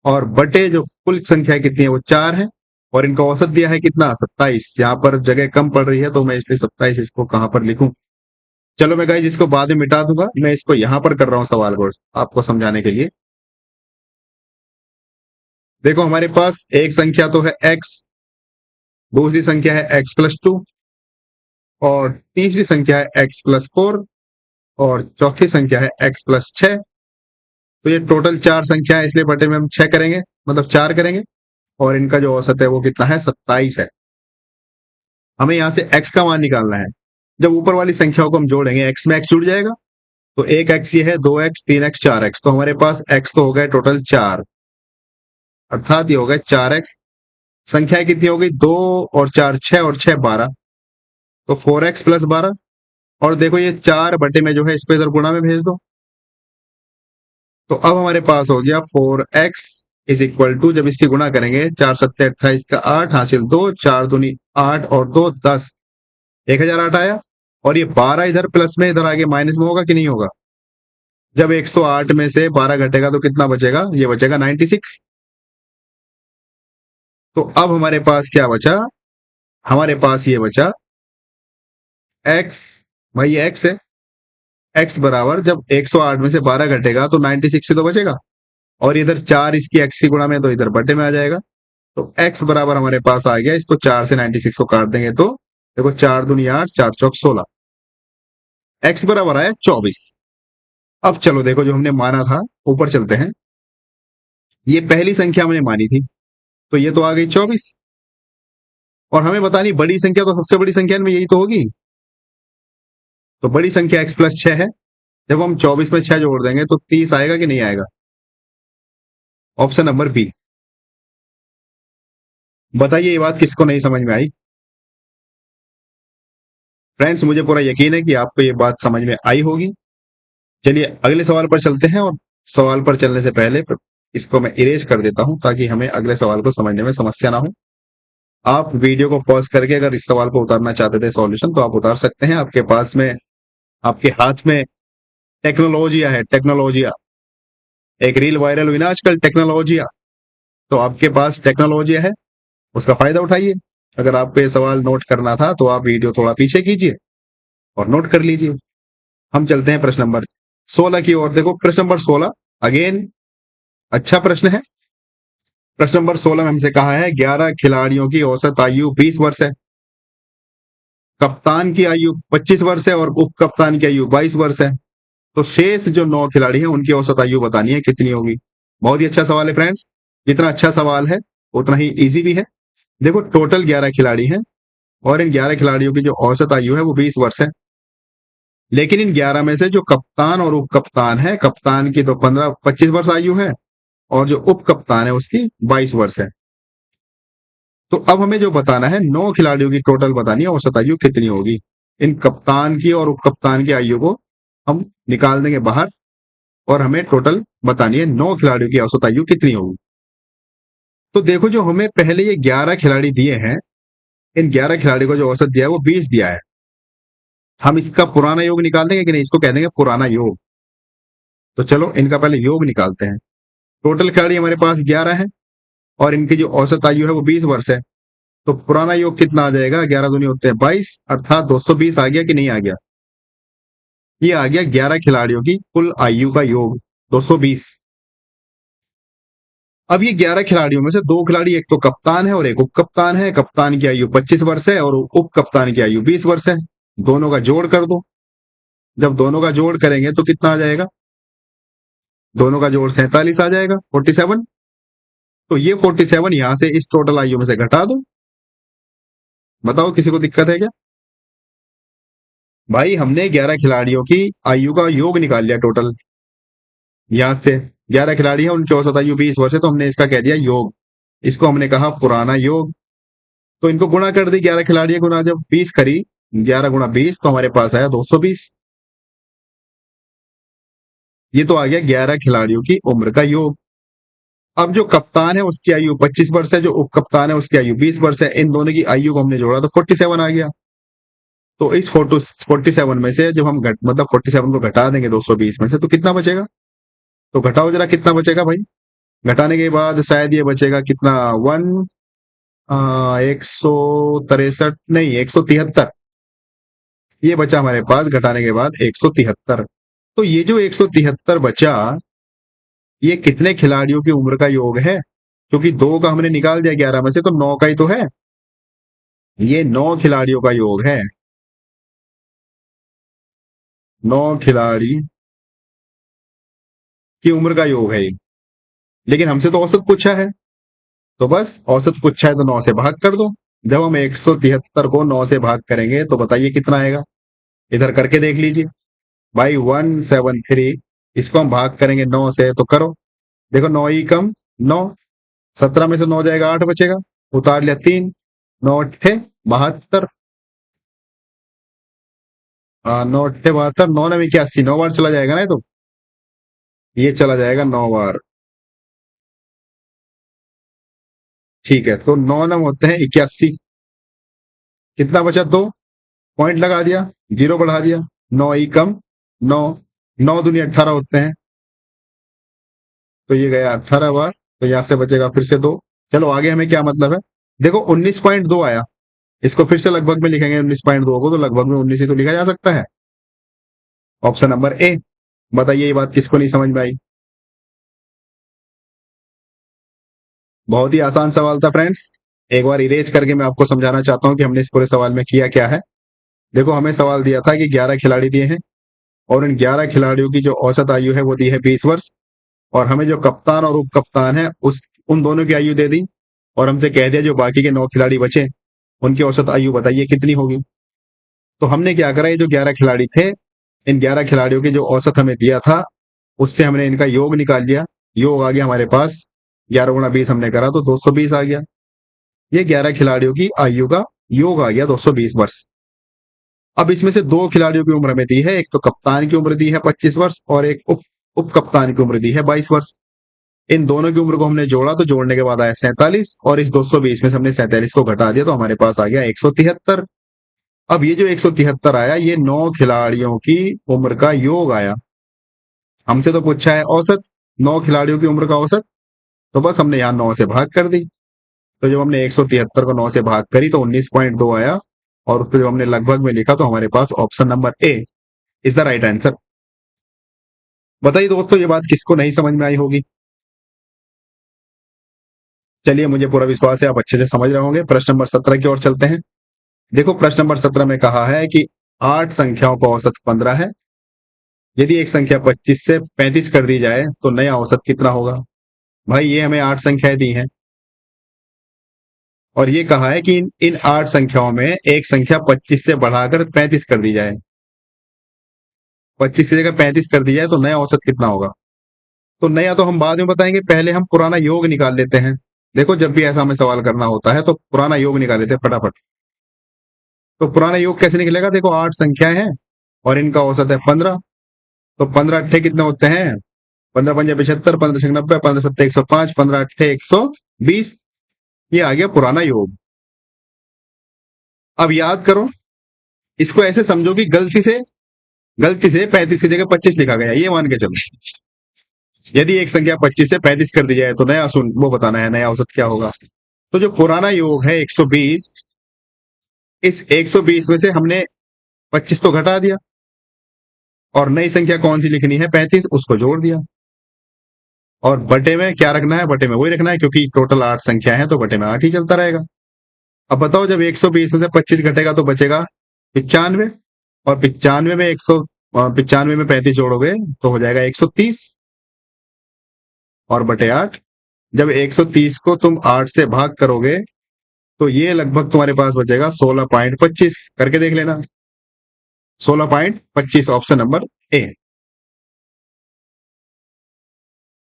और बटे जो कुल संख्या कितनी है वो 4 है, और इनका औसत दिया है कितना, 27। यहाँ पर जगह कम पड़ रही है तो मैं इसलिए 27 इसको कहां पर लिखूं। चलो मैं गाइस इसको बाद में मिटा दूंगा, मैं इसको यहां पर कर रहा हूं सवाल को आपको समझाने के लिए। देखो हमारे पास एक संख्या तो है x, दूसरी संख्या है x+2 और तीसरी संख्या है x+4 और चौथी संख्या है x+6। तो ये टोटल 4 संख्या है, इसलिए बटे में हम 6 करेंगे, मतलब 4 करेंगे, और इनका जो औसत है वो कितना है, 27 है। हमें यहां से x का मान निकालना है। जब ऊपर वाली संख्याओं को हम जोड़ेंगे x में x जुड़ जाएगा, तो एक x ये है, 2x 3x 4x, तो हमारे पास x तो हो गए टोटल 4, अर्थात ये हो गए 4x। संख्या कितनी हो गई, 2 और 4 6 और 6 12, तो 4x प्लस 12। और देखो ये 4 बटे में जो है इसको इधर गुणा में भेज दो, तो अब हमारे पास हो गया 4x इज इक्वल टू, जब इसकी गुणा करेंगे 4 7 28 का 8 हासिल 2, 4 दूनी 8 और 2 10, 1008 आया। और ये 12 इधर प्लस में, इधर आगे माइनस में होगा कि नहीं होगा। जब 108 में से 12 घटेगा तो कितना बचेगा, ये बचेगा 96। तो अब हमारे पास क्या बचा, हमारे पास ये बचा x, भाई ये x है, x बराबर जब 108 में से 12 घटेगा तो 96 से तो बचेगा, और इधर 4 इसकी x की गुणा में तो इधर बटे में आ जाएगा। तो x बराबर हमारे पास आ गया, इसको 4 से 96 को काट देंगे तो देखो 4 दूनी 8 4 चौक 16, x बराबर आया 24। अब चलो देखो जो हमने माना था, ऊपर चलते हैं। ये पहली संख्या हमने मानी थी तो ये तो आ गई 24, और हमें बतानी बड़ी संख्या, तो सबसे बड़ी संख्या में यही तो होगी। तो बड़ी संख्या x+6 है, जब हम 24 में 6 जोड़ देंगे तो 30 आएगा कि नहीं आएगा, ऑप्शन नंबर बी। बताइए ये बात किसको नहीं समझ में आई। फ्रेंड्स मुझे पूरा यकीन है कि आपको ये बात समझ में आई होगी। चलिए अगले सवाल पर चलते हैं, और सवाल पर चलने से पहले इसको मैं इरेज कर देता हूं ताकि हमें अगले सवाल को समझने में समस्या ना हो। आप वीडियो को पॉज करके अगर इस सवाल को उतारना चाहते थे सॉल्यूशन तो आप उतार सकते हैं। आपके पास में, आपके हाथ में टेक्नोलॉजिया है, टेक्नोलॉजिया, एक रील वायरल हुई ना आजकल, टेक्नोलॉजिया। तो आपके पास टेक्नोलॉजिया है, उसका फायदा उठाइए। अगर आपको ये सवाल नोट करना था तो आप वीडियो थोड़ा पीछे कीजिए और नोट कर लीजिए। हम चलते हैं प्रश्न नंबर 16 की ओर। देखो प्रश्न नंबर 16 अगेन अच्छा प्रश्न है। प्रश्न नंबर 16 में हमसे कहा है 11 खिलाड़ियों की औसत आयु 20 वर्ष है, कप्तान की आयु 25 वर्ष है और उप कप्तान की आयु 22 वर्ष है। तो शेष जो 9 खिलाड़ी हैं उनकी औसत आयु बतानी है कितनी होगी। बहुत ही अच्छा सवाल है फ्रेंड्स, जितना अच्छा सवाल है उतना ही इजी भी है। देखो टोटल 11 खिलाड़ी हैं और इन 11 खिलाड़ियों की जो औसत आयु है वो 20 वर्ष है, लेकिन इन 11 में से जो कप्तान और उप कप्तान है, कप्तान की तो 25 वर्ष आयु है और जो उप कप्तान है उसकी 22 वर्ष है। तो अब हमें जो बताना है 9 खिलाड़ियों की टोटल बतानी है औसत आयु कितनी होगी। इन कप्तान की और उप कप्तान की आयु को हम निकाल देंगे बाहर और हमें टोटल बतानी है 9 खिलाड़ियों की औसत आयु कितनी होगी। तो देखो जो हमें पहले ये 11 खिलाड़ी दिए हैं, इन 11 खिलाड़ी को जो औसत दिया है वो 20 दिया है। हम इसका पुराना योग निकाल देंगे कि नहीं, इसको कह देंगे पुराना योग। तो चलो इनका पहले योग निकालते हैं। टोटल खिलाड़ी हमारे पास 11 है और इनकी जो औसत आयु है वो 20 वर्ष है। तो पुराना योग कितना आ जाएगा, 11 दूनी होते हैं 22, अर्थात 220 आ गया कि नहीं आ गया। ये आ गया 11 खिलाड़ियों की कुल आयु का योग 220। अब ये 11 खिलाड़ियों में से 2 खिलाड़ी, एक तो कप्तान है और एक उप कप्तान है। कप्तान की आयु 25 वर्ष है और उप कप्तान की आयु 20 वर्ष है। दोनों का जोड़ कर दो। जब दोनों का जोड़ करेंगे तो कितना आ जाएगा, दोनों का जोड़ 47 आ जाएगा, 47। तो ये 47 यहां से इस टोटल आयु में से घटा दो। बताओ किसी को दिक्कत है क्या? भाई हमने 11 खिलाड़ियों की आयु का योग निकाल लिया टोटल। यहां से 11 खिलाड़ी हैं, उनकी औसत आयु 20 वर्ष है, तो हमने इसका कह दिया योग। इसको हमने कहा पुराना योग। तो इनको गुणा कर दी, 11 खिलाड़ी गुणा जब 20 करी, 11 गुणा 20, तो हमारे पास आया 220। ये तो आ गया 11 खिलाड़ियों की उम्र का योग। अब जो कप्तान है उसकी आयु 25 वर्ष है, जो उप कप्तान है उसकी आयु 20 वर्ष है। इन दोनों की आयु को हमने जोड़ा तो 47 आ गया। तो इस 47 में से जब हम मतलब 47 को घटा देंगे 220 में से, तो कितना बचेगा? तो घटाओ जरा, कितना बचेगा भाई? घटाने के बाद शायद ये बचेगा कितना, 163 नहीं, 173। ये बचा हमारे पास घटाने के बाद 173। तो ये जो 173 बचा, ये कितने खिलाड़ियों की उम्र का योग है? क्योंकि 2 का हमने निकाल दिया 11 में से, तो 9 का ही तो है। ये 9 खिलाड़ियों का योग है। 9 खिलाड़ी की उम्र का योग है ये। लेकिन हमसे तो औसत पूछा है, तो बस औसत पूछा है तो 9 से भाग कर दो। जब हम 173 को 9 से भाग करेंगे तो बताइए कितना आएगा। इधर करके देख लीजिए भाई, 173। इसको हम भाग करेंगे 9 से, तो करो। देखो 9 ही कम 9, 17 में से 9 जाएगा, 8 बचेगा, उतार लिया 3, 9 अट्ठे 72, 9 अट्ठे 72, 9 में 81, 9 बार चला जाएगा ना, तो ये चला जाएगा 9 बार। ठीक है, तो 9 नम होते हैं 81। कितना बचा, 2 पॉइंट लगा दिया, 0 बढ़ा दिया, 9 ही कम 9, 9 दूनी 18 होते हैं, तो ये गया 18 बार। तो यहां से बचेगा फिर से 2। चलो आगे हमें क्या मतलब है, देखो 19.2 आया। इसको फिर से लगभग में लिखेंगे 19.2 को, तो लगभग में 19 ही तो लिखा जा सकता है। ऑप्शन नंबर ए। बताइए ये बात किसको नहीं समझ में आई? बहुत ही आसान सवाल था फ्रेंड्स। एक बार इरेज करके मैं आपको समझाना चाहता हूं कि हमने इस पूरे सवाल में किया क्या है। देखो हमें सवाल दिया था कि 11 खिलाड़ी दिए हैं और इन 11 खिलाड़ियों की जो औसत आयु है वो दी है 20 वर्ष, और हमें जो कप्तान और उप कप्तान है उस उन दोनों की आयु दे दी, और हमसे कह दिया जो बाकी के 9 खिलाड़ी बचे उनकी औसत आयु बताइए कितनी होगी। तो हमने क्या करा, ये जो 11 खिलाड़ी थे, इन 11 खिलाड़ियों की जो औसत हमें दिया था उससे हमने इनका योग निकाल लिया। योग आ गया हमारे पास, 11 गुणा 20 हमने करा तो 220 आ गया। ये 11 खिलाड़ियों की आयु का योग आ गया 220 वर्ष। अब इसमें से 2 खिलाड़ियों की उम्र हमें दी है, एक तो कप्तान की उम्र दी है 25 वर्ष और एक उप कप्तान की उम्र दी है 22 वर्ष। इन दोनों की उम्र को हमने जोड़ा तो जोड़ने के बाद आया 47, और इस 220 में से हमने 47 को घटा दिया तो हमारे पास आ गया 173। अब ये जो 173 आया, ये 9 खिलाड़ियों की उम्र का योग आया। हमसे तो पूछा है औसत, 9 खिलाड़ियों की उम्र का औसत, तो बस हमने यहाँ 9 से भाग कर दी। तो जब हमने 173 को 9 से भाग करी तो 19.2 आया, और फिर जब हमने लगभग में लिखा तो हमारे पास option number A is the right answer. बताइए दोस्तों ये बात किसको नहीं समझ में आई होगी? चलिए मुझे पूरा विश्वास है आप अच्छे से समझ रहे होंगे। प्रश्न नंबर 17 की ओर चलते हैं। देखो प्रश्न नंबर 17 में कहा है कि 8 संख्याओं का औसत 15 है। यदि एक संख्या 25 से 35 कर दी जाए तो नया औसत कितना होगा? भाई ये हमें 8 संख्याएं दी हैं और ये कहा है कि इन 8 संख्याओं में एक संख्या 25 से बढ़ाकर 35 कर दी जाए। 25 की जगह 35 कर दी जाए तो नया औसत कितना होगा? तो नया तो हम बाद में बताएंगे, पहले हम पुराना योग निकाल लेते हैं। देखो जब भी ऐसा हमें सवाल करना होता है तो पुराना योग निकाल लेते हैं फटाफट। तो पुराना योग कैसे निकलेगा? देखो 8 संख्याएं हैं और इनका औसत है 15। तो 15 अट्ठे कितने होते हैं? 15 पंजे 75, 15 छक 90, 15 सत्ते 105, 15 अट्ठे 120। ये आ गया पुराना योग। अब याद करो, इसको ऐसे समझो कि गलती से 35 की जगह 25 लिखा गया, ये मान के चलो। यदि एक संख्या 25 से 35 कर दी जाए तो नया सुन वो बताना है, नया औसत क्या होगा। तो जो पुराना योग है 120, इस 120 में से हमने 25 तो घटा दिया और नई संख्या कौन सी लिखनी है? 35, उसको जोड़ दिया। और बटे में क्या रखना है? बटे में वही रखना है, क्योंकि टोटल 8 संख्या है तो बटे में 8 ही चलता रहेगा। अब बताओ, जब 120 में से 25 घटेगा तो बचेगा 95, और 95 में 95 में 35 जोड़ोगे तो हो जाएगा 130 और बटे 8। जब 130 को तुम 8 से भाग करोगे तो ये लगभग तुम्हारे पास बचेगा 16.25। करके देख लेना, 16.25 ऑप्शन नंबर ए।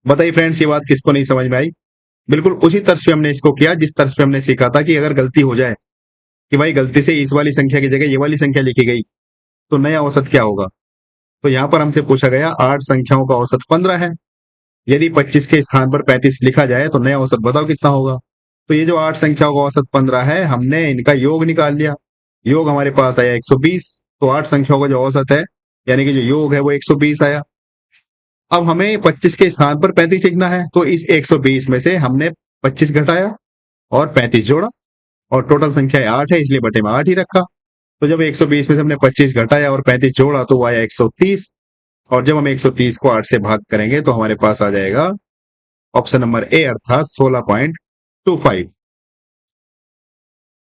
बताइए फ्रेंड्स, ये बात किसको नहीं समझ में आई? बिल्कुल उसी तर्ज पे हमने इसको किया जिस तर्ज पे हमने सीखा था कि अगर गलती हो जाए कि भाई गलती से इस वाली संख्या की जगह ये वाली संख्या लिखी गई तो नया औसत क्या होगा। तो यहां पर हमसे पूछा गया 8 संख्याओं का औसत 15 है, यदि 25 के स्थान पर 35 लिखा जाए तो नया औसत बताओ कितना होगा। तो ये जो 8 संख्याओं का औसत 15 है, हमने इनका योग निकाल लिया। योग हमारे पास आया 120। तो 8 संख्याओं का जो औसत है यानी कि जो योग है वो 120 आया। अब हमें 25 के स्थान पर 35 लिखना है, तो इस 120 में से हमने 25 घटाया और 35 जोड़ा, और टोटल संख्या 8 है इसलिए बटे में 8 ही रखा। तो जब 120 में से हमने 25 घटाया और 35 जोड़ा तो वो आया 130, और जब हम 130 को 8 से भाग करेंगे तो हमारे पास आ जाएगा ऑप्शन नंबर ए, अर्थात 16.25।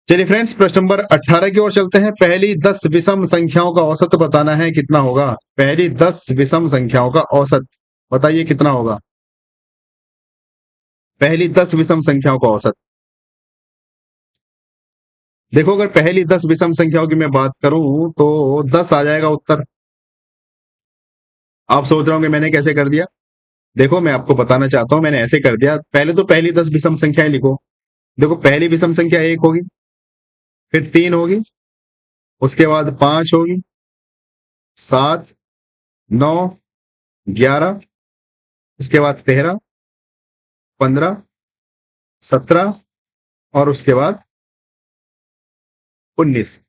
चलिए फ्रेंड्स, प्रश्न नंबर 18 की ओर चलते हैं। पहली 10 विषम संख्याओं का औसत बताना है, कितना होगा? पहली 10 विषम संख्याओं का औसत बताइए कितना होगा? पहली 10 विषम संख्याओं का औसत। देखो, अगर पहली 10 विषम संख्याओं की मैं बात करूं तो 10 आ जाएगा उत्तर। आप सोच रहे होंगे मैंने कैसे कर दिया? देखो, मैं आपको बताना चाहता हूं, मैंने ऐसे कर दिया। पहले तो पहली 10 विषम संख्याएं लिखो। देखो, पहली विषम संख्या 1 होगी, फिर 3 होगी, उसके बाद 5 होगी, 7, 9, 11, उसके बाद 13, 15, 17 और उसके बाद 19।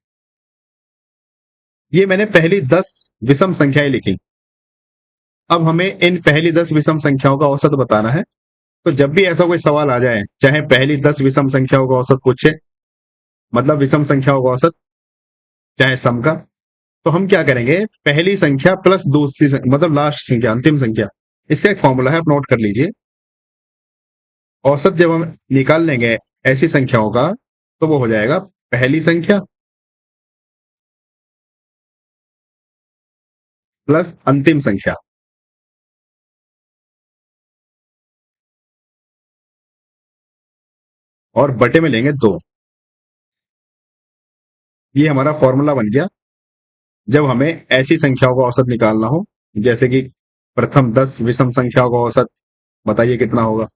ये मैंने पहली 10 विषम संख्याएं लिखी। अब हमें इन पहली 10 विषम संख्याओं का औसत बताना है। तो जब भी ऐसा कोई सवाल आ जाए, चाहे पहली 10 विषम संख्याओं का औसत पूछे, मतलब विषम संख्याओं का औसत, चाहे सम का, तो हम क्या करेंगे? पहली संख्या प्लस दूसरी मतलब लास्ट संख्या, अंतिम संख्या, इसका एक फॉर्मूला है, आप नोट कर लीजिए। औसत जब हम निकाल लेंगे ऐसी संख्याओं का तो वो हो जाएगा पहली संख्या प्लस अंतिम संख्या। और बटे में लेंगे 2। ये हमारा फॉर्मूला बन गया जब हमें ऐसी संख्याओं का औसत निकालना हो, जैसे कि प्रथम 10 विषम संख्याओं का औसत बताइए कितना होगा,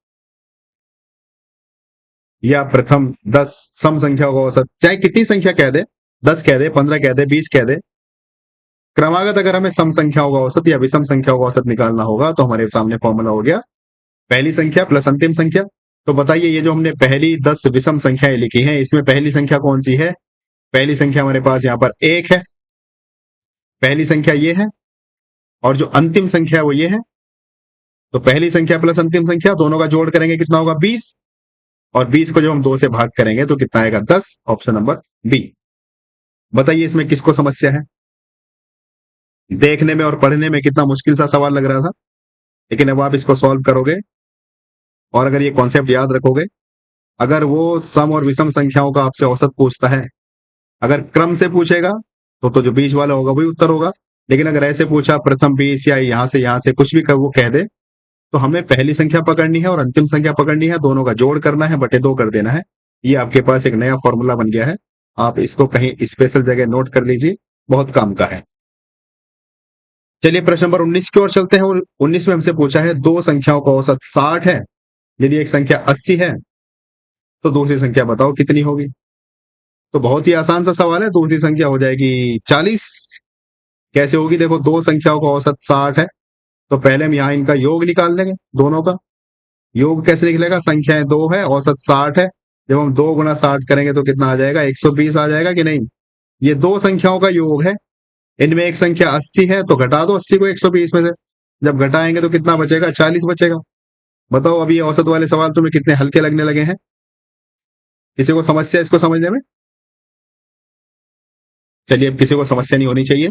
या प्रथम 10 सम संख्याओं का औसत, चाहे कितनी संख्या कह दे, 10 कह दे, 15 कह दे, 20 कह दे, क्रमागत अगर हमें सम संख्याओं का औसत या विषम संख्याओं का औसत निकालना होगा तो हमारे सामने फॉर्मूला हो गया पहली संख्या प्लस अंतिम संख्या। तो बताइए, ये जो हमने पहली 10 विषम संख्याएं लिखी हैं, इसमें पहली संख्या कौन सी है? पहली संख्या हमारे पास यहाँ पर 1 है, पहली संख्या ये है, और जो अंतिम संख्या है वो ये है। तो पहली संख्या प्लस अंतिम संख्या दोनों का जोड़ करेंगे कितना होगा? 20, और 20 को जब हम 2 से भाग करेंगे तो कितना आएगा? 10, ऑप्शन नंबर बी। बताइए इसमें किसको समस्या है? देखने में और पढ़ने में कितना मुश्किल सा सवाल लग रहा था, लेकिन अब आप इसको सॉल्व करोगे और अगर ये कॉन्सेप्ट याद रखोगे, अगर वो सम और विषम संख्याओं का आपसे औसत पूछता है, अगर क्रम से पूछेगा तो जो बीच वाला होगा वही उत्तर होगा, लेकिन अगर ऐसे पूछा प्रथम 20 या यहां से कुछ भी वो कह दे, तो हमें पहली संख्या पकड़नी है और अंतिम संख्या पकड़नी है, दोनों का जोड़ करना है, बटे 2 कर देना है। ये आपके पास एक नया फॉर्मूला बन गया है, आप इसको कहीं स्पेशल जगह नोट कर लीजिए, बहुत काम का है। चलिए प्रश्न नंबर 19 की ओर चलते हैं। 19 में हमसे पूछा है दो संख्याओं का औसत 60 है, यदि एक संख्या 80 है तो दूसरी संख्या बताओ कितनी होगी। तो बहुत ही आसान सा सवाल है। दूसरी संख्या हो जाएगी 40। कैसे होगी? देखो, दो संख्याओं का औसत 60 है, तो पहले हम यहाँ इनका योग निकाल लेंगे। दोनों का योग कैसे निकलेगा? संख्याएं दो है, औसत 60 है। जब हम 2 गुणा 60 करेंगे तो कितना आ जाएगा? 120 आ जाएगा कि नहीं? ये दो संख्याओं का योग है। इनमें एक संख्या 80 है, तो घटा दो 80 को 120 में से। जब घटाएंगे तो कितना बचेगा? 40 बचेगा। बताओ, अभी ये औसत वाले सवाल तुम्हें कितने हल्के लगने लगे हैं? किसी को समस्या इसको समझने में? चलिए, अब किसी को समस्या नहीं होनी चाहिए।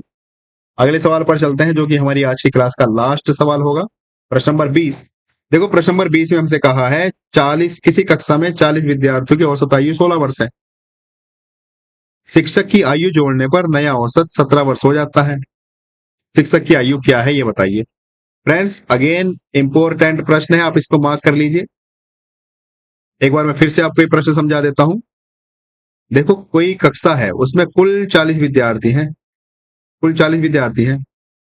अगले सवाल पर चलते हैं, जो कि हमारी आज की क्लास का लास्ट सवाल होगा। प्रश्न नंबर 20। देखो, प्रश्न नंबर 20 में हमसे कहा है 40 किसी कक्षा में 40 विद्यार्थियों की औसत आयु 16 वर्ष है। शिक्षक की आयु जोड़ने पर नया औसत 17 वर्ष हो जाता है। शिक्षक की आयु क्या है, ये बताइए। फ्रेंड्स, अगेन इंपॉर्टेंट प्रश्न है, आप इसको मार्क कर लीजिए। एक बार मैं फिर से आपको ये प्रश्न समझा देता हूं। देखो, कोई कक्षा है, उसमें कुल 40 विद्यार्थी हैं। कुल 40 विद्यार्थी हैं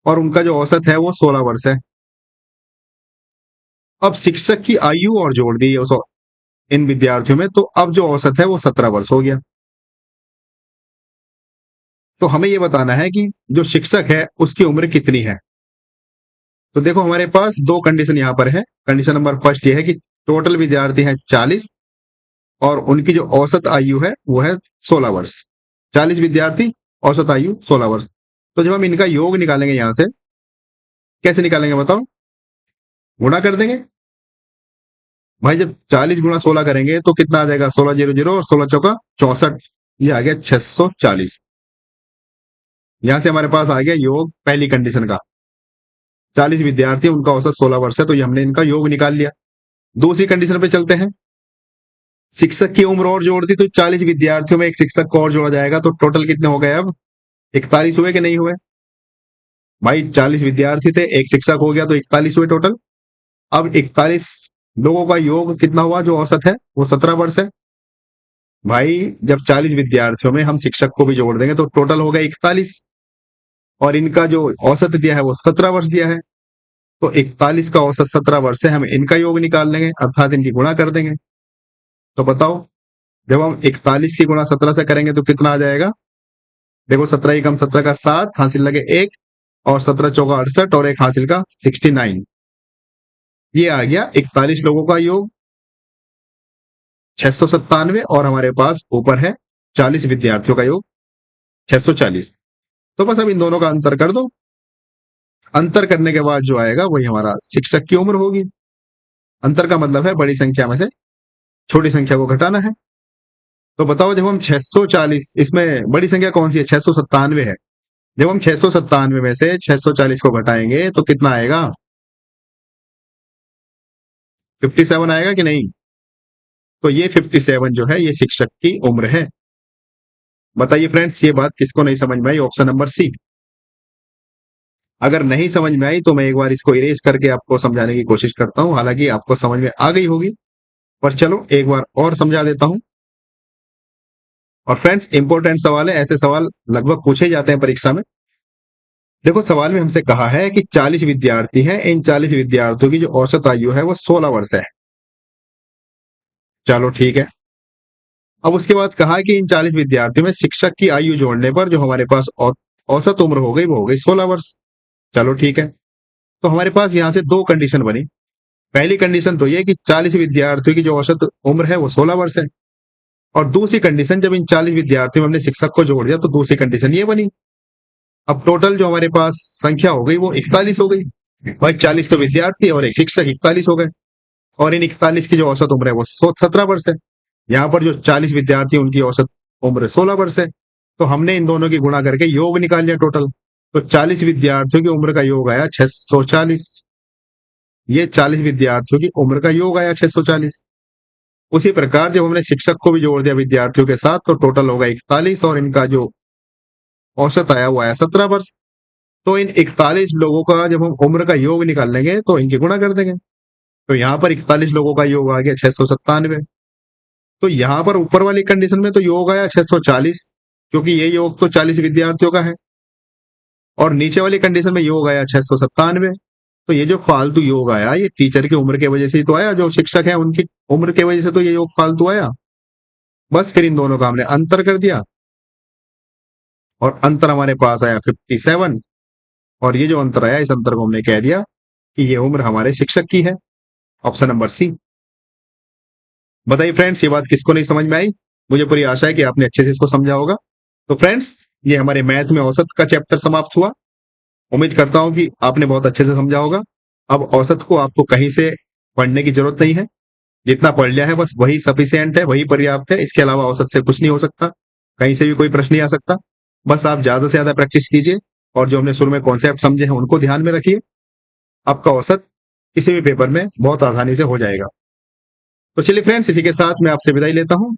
और उनका जो औसत है वो 16 वर्ष है। अब शिक्षक की आयु और जोड़ दी उस इन विद्यार्थियों में, तो अब जो औसत है वो 17 वर्ष हो गया। तो हमें ये बताना है कि जो शिक्षक है उसकी उम्र कितनी है। तो देखो, हमारे पास दो कंडीशन यहाँ पर है। कंडीशन नंबर फर्स्ट ये है कि टोटल विद्यार्थी हैं 40 और उनकी जो औसत आयु है वो है 16 वर्ष। 40 विद्यार्थी, औसत आयु 16 वर्ष। तो जब हम इनका योग निकालेंगे यहां से, कैसे निकालेंगे बताओ? गुणा कर देंगे भाई। जब 40 गुणा 16 करेंगे तो कितना आ जाएगा? 16 जीरो जीरो और 16 चौका 64। ये आ गया 640। यहां से हमारे पास आ गया योग पहली कंडीशन का। 40 विद्यार्थी, उनका औसत 16 वर्ष है, तो ये हमने इनका योग निकाल लिया। दूसरी कंडीशन पे चलते हैं। शिक्षक की उम्र और जोड़ दी तो 40 विद्यार्थियों में एक शिक्षक को और जोड़ा जाएगा, तो टोटल कितने हो गए? अब 41 हुए कि नहीं हुए? भाई, 40 विद्यार्थी थे, एक शिक्षक हो गया, तो 41 हुए टोटल। अब 41 लोगों का योग कितना हुआ? जो औसत है वो 17 वर्ष है। भाई, जब 40 विद्यार्थियों में हम शिक्षक को भी जोड़ देंगे तो टोटल हो गया 41, और इनका जो औसत दिया है वो 17 वर्ष दिया है। तो 41 का औसत 17 वर्ष है, हम इनका योग निकाल लेंगे, अर्थात इनकी गुणा कर देंगे। तो बताओ, जब हम 41 की गुणा 17 से करेंगे तो कितना आ जाएगा? देखो, 17 ही कम 17 का 7, हासिल लगे 1, और 17 चौका 68 और एक हासिल का 69। ये आ गया 41 लोगों का योग, 697, और हमारे पास ऊपर है 40 विद्यार्थियों का योग 640। तो बस अब इन दोनों का अंतर कर दो। अंतर करने के बाद जो आएगा वही हमारा शिक्षक की उम्र होगी। अंतर का मतलब है बड़ी संख्या में से छोटी संख्या को घटाना है। तो बताओ, जब हम 640, इसमें बड़ी संख्या कौन सी है? 697 है। जब हम 697 में से 640 को घटाएंगे तो कितना आएगा? 57 आएगा कि नहीं? तो ये 57 जो है ये शिक्षक की उम्र है। बताइए फ्रेंड्स, ये बात किसको नहीं समझ में आई? ऑप्शन नंबर सी। अगर नहीं समझ में आई तो मैं एक बार इसको इरेज करके आपको समझाने की कोशिश करता हूं, हालांकि आपको समझ में आ गई होगी, पर चलो एक बार और समझा देता हूं। और फ्रेंड्स, इंपॉर्टेंट सवाल है, ऐसे सवाल लगभग पूछे जाते हैं परीक्षा में। देखो, सवाल में हमसे कहा है कि 40 विद्यार्थी हैं, इन 40 विद्यार्थियों की जो औसत आयु है वो 16 वर्ष है। चलो ठीक है। अब उसके बाद कहा कि इन 40 विद्यार्थियों में शिक्षक की आयु जोड़ने पर जो हमारे पास औसत उम्र हो गई वो हो गई 16 वर्ष। चलो ठीक है। तो हमारे पास यहां से दो कंडीशन बनी। पहली कंडीशन तो ये कि 40 विद्यार्थियों की जो औसत उम्र है वो 16 वर्ष है, और दूसरी कंडीशन, जब इन 40 विद्यार्थियों में हमने शिक्षक को जोड़ दिया तो दूसरी कंडीशन ये बनी। अब टोटल जो हमारे पास संख्या हो गई वो 41 हो गई। भाई, 40 तो विद्यार्थी और एक शिक्षक, 41 हो गए, और इन 41 की जो औसत उम्र है वो 17 वर्ष है। यहाँ पर जो 40 विद्यार्थी उनकी औसत उम्र 16 वर्ष है। तो हमने इन दोनों की गुणा करके योग निकाल लिया टोटल। तो 40 विद्यार्थियों की उम्र का योग आया 640। ये 40 विद्यार्थियों की उम्र का योग आया 640। उसी प्रकार जब हमने शिक्षक को भी जोड़ दिया विद्यार्थियों के साथ तो टोटल होगा 41, और इनका जो औसत आया वो आया 17 वर्ष। तो इन 41 लोगों का जब हम उम्र का योग निकाल लेंगे तो इनकी गुणा कर देंगे। तो यहाँ पर 41 लोगों का योग आ गया 697। तो यहाँ पर ऊपर वाली कंडीशन में तो योग आया 640, क्योंकि ये योग तो 40 विद्यार्थियों का है, और नीचे वाली कंडीशन में योग आया 697। तो ये जो फालतू योग आया ये टीचर की उम्र की वजह से ही तो आया, जो शिक्षक है उनकी उम्र की वजह से तो ये योग फालतू आया। बस फिर इन दोनों का हमने अंतर कर दिया और अंतर हमारे पास आया 57। और ये जो अंतर आया, इस अंतर को हमने कह दिया कि ये उम्र हमारे शिक्षक की है। Option number C. बताइए फ्रेंड्स, ये बात किसको नहीं समझ में आई? मुझे पूरी आशा है कि आपने अच्छे से इसको समझा होगा। तो फ्रेंड्स, ये हमारे मैथ में औसत का चैप्टर समाप्त हुआ। उम्मीद करता हूं कि आपने बहुत अच्छे से समझा होगा। अब औसत को आपको कहीं से पढ़ने की जरूरत नहीं है। जितना पढ़ लिया है बस वही सफिशिएंट है, वही पर्याप्त है। इसके अलावा औसत से कुछ नहीं हो सकता, कहीं से भी कोई प्रश्न नहीं आ सकता। बस आप ज्यादा से ज्यादा प्रैक्टिस कीजिए और जो हमने शुरू में कॉन्सेप्ट समझे हैं उनको ध्यान में रखिए। आपका औसत किसी भी पेपर में बहुत आसानी से हो जाएगा। तो चलिए फ्रेंड्स, इसी के साथ मैं आपसे विदाई लेता हूं।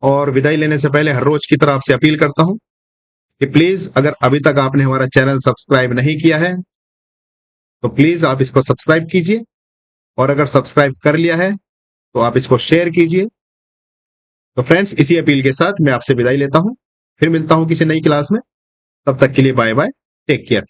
और विदाई लेने से पहले हर रोज की तरह आपसे अपील करता हूं कि प्लीज, अगर अभी तक आपने हमारा चैनल सब्सक्राइब नहीं किया है तो प्लीज आप इसको सब्सक्राइब कीजिए। और अगर सब्सक्राइब कर लिया है तो आप इसको शेयर कीजिए। तो फ्रेंड्स, इसी अपील के साथ मैं आपसे विदाई लेता हूं। फिर मिलता हूं किसी नई क्लास में। तब तक के लिए बाय बाय, टेक केयर।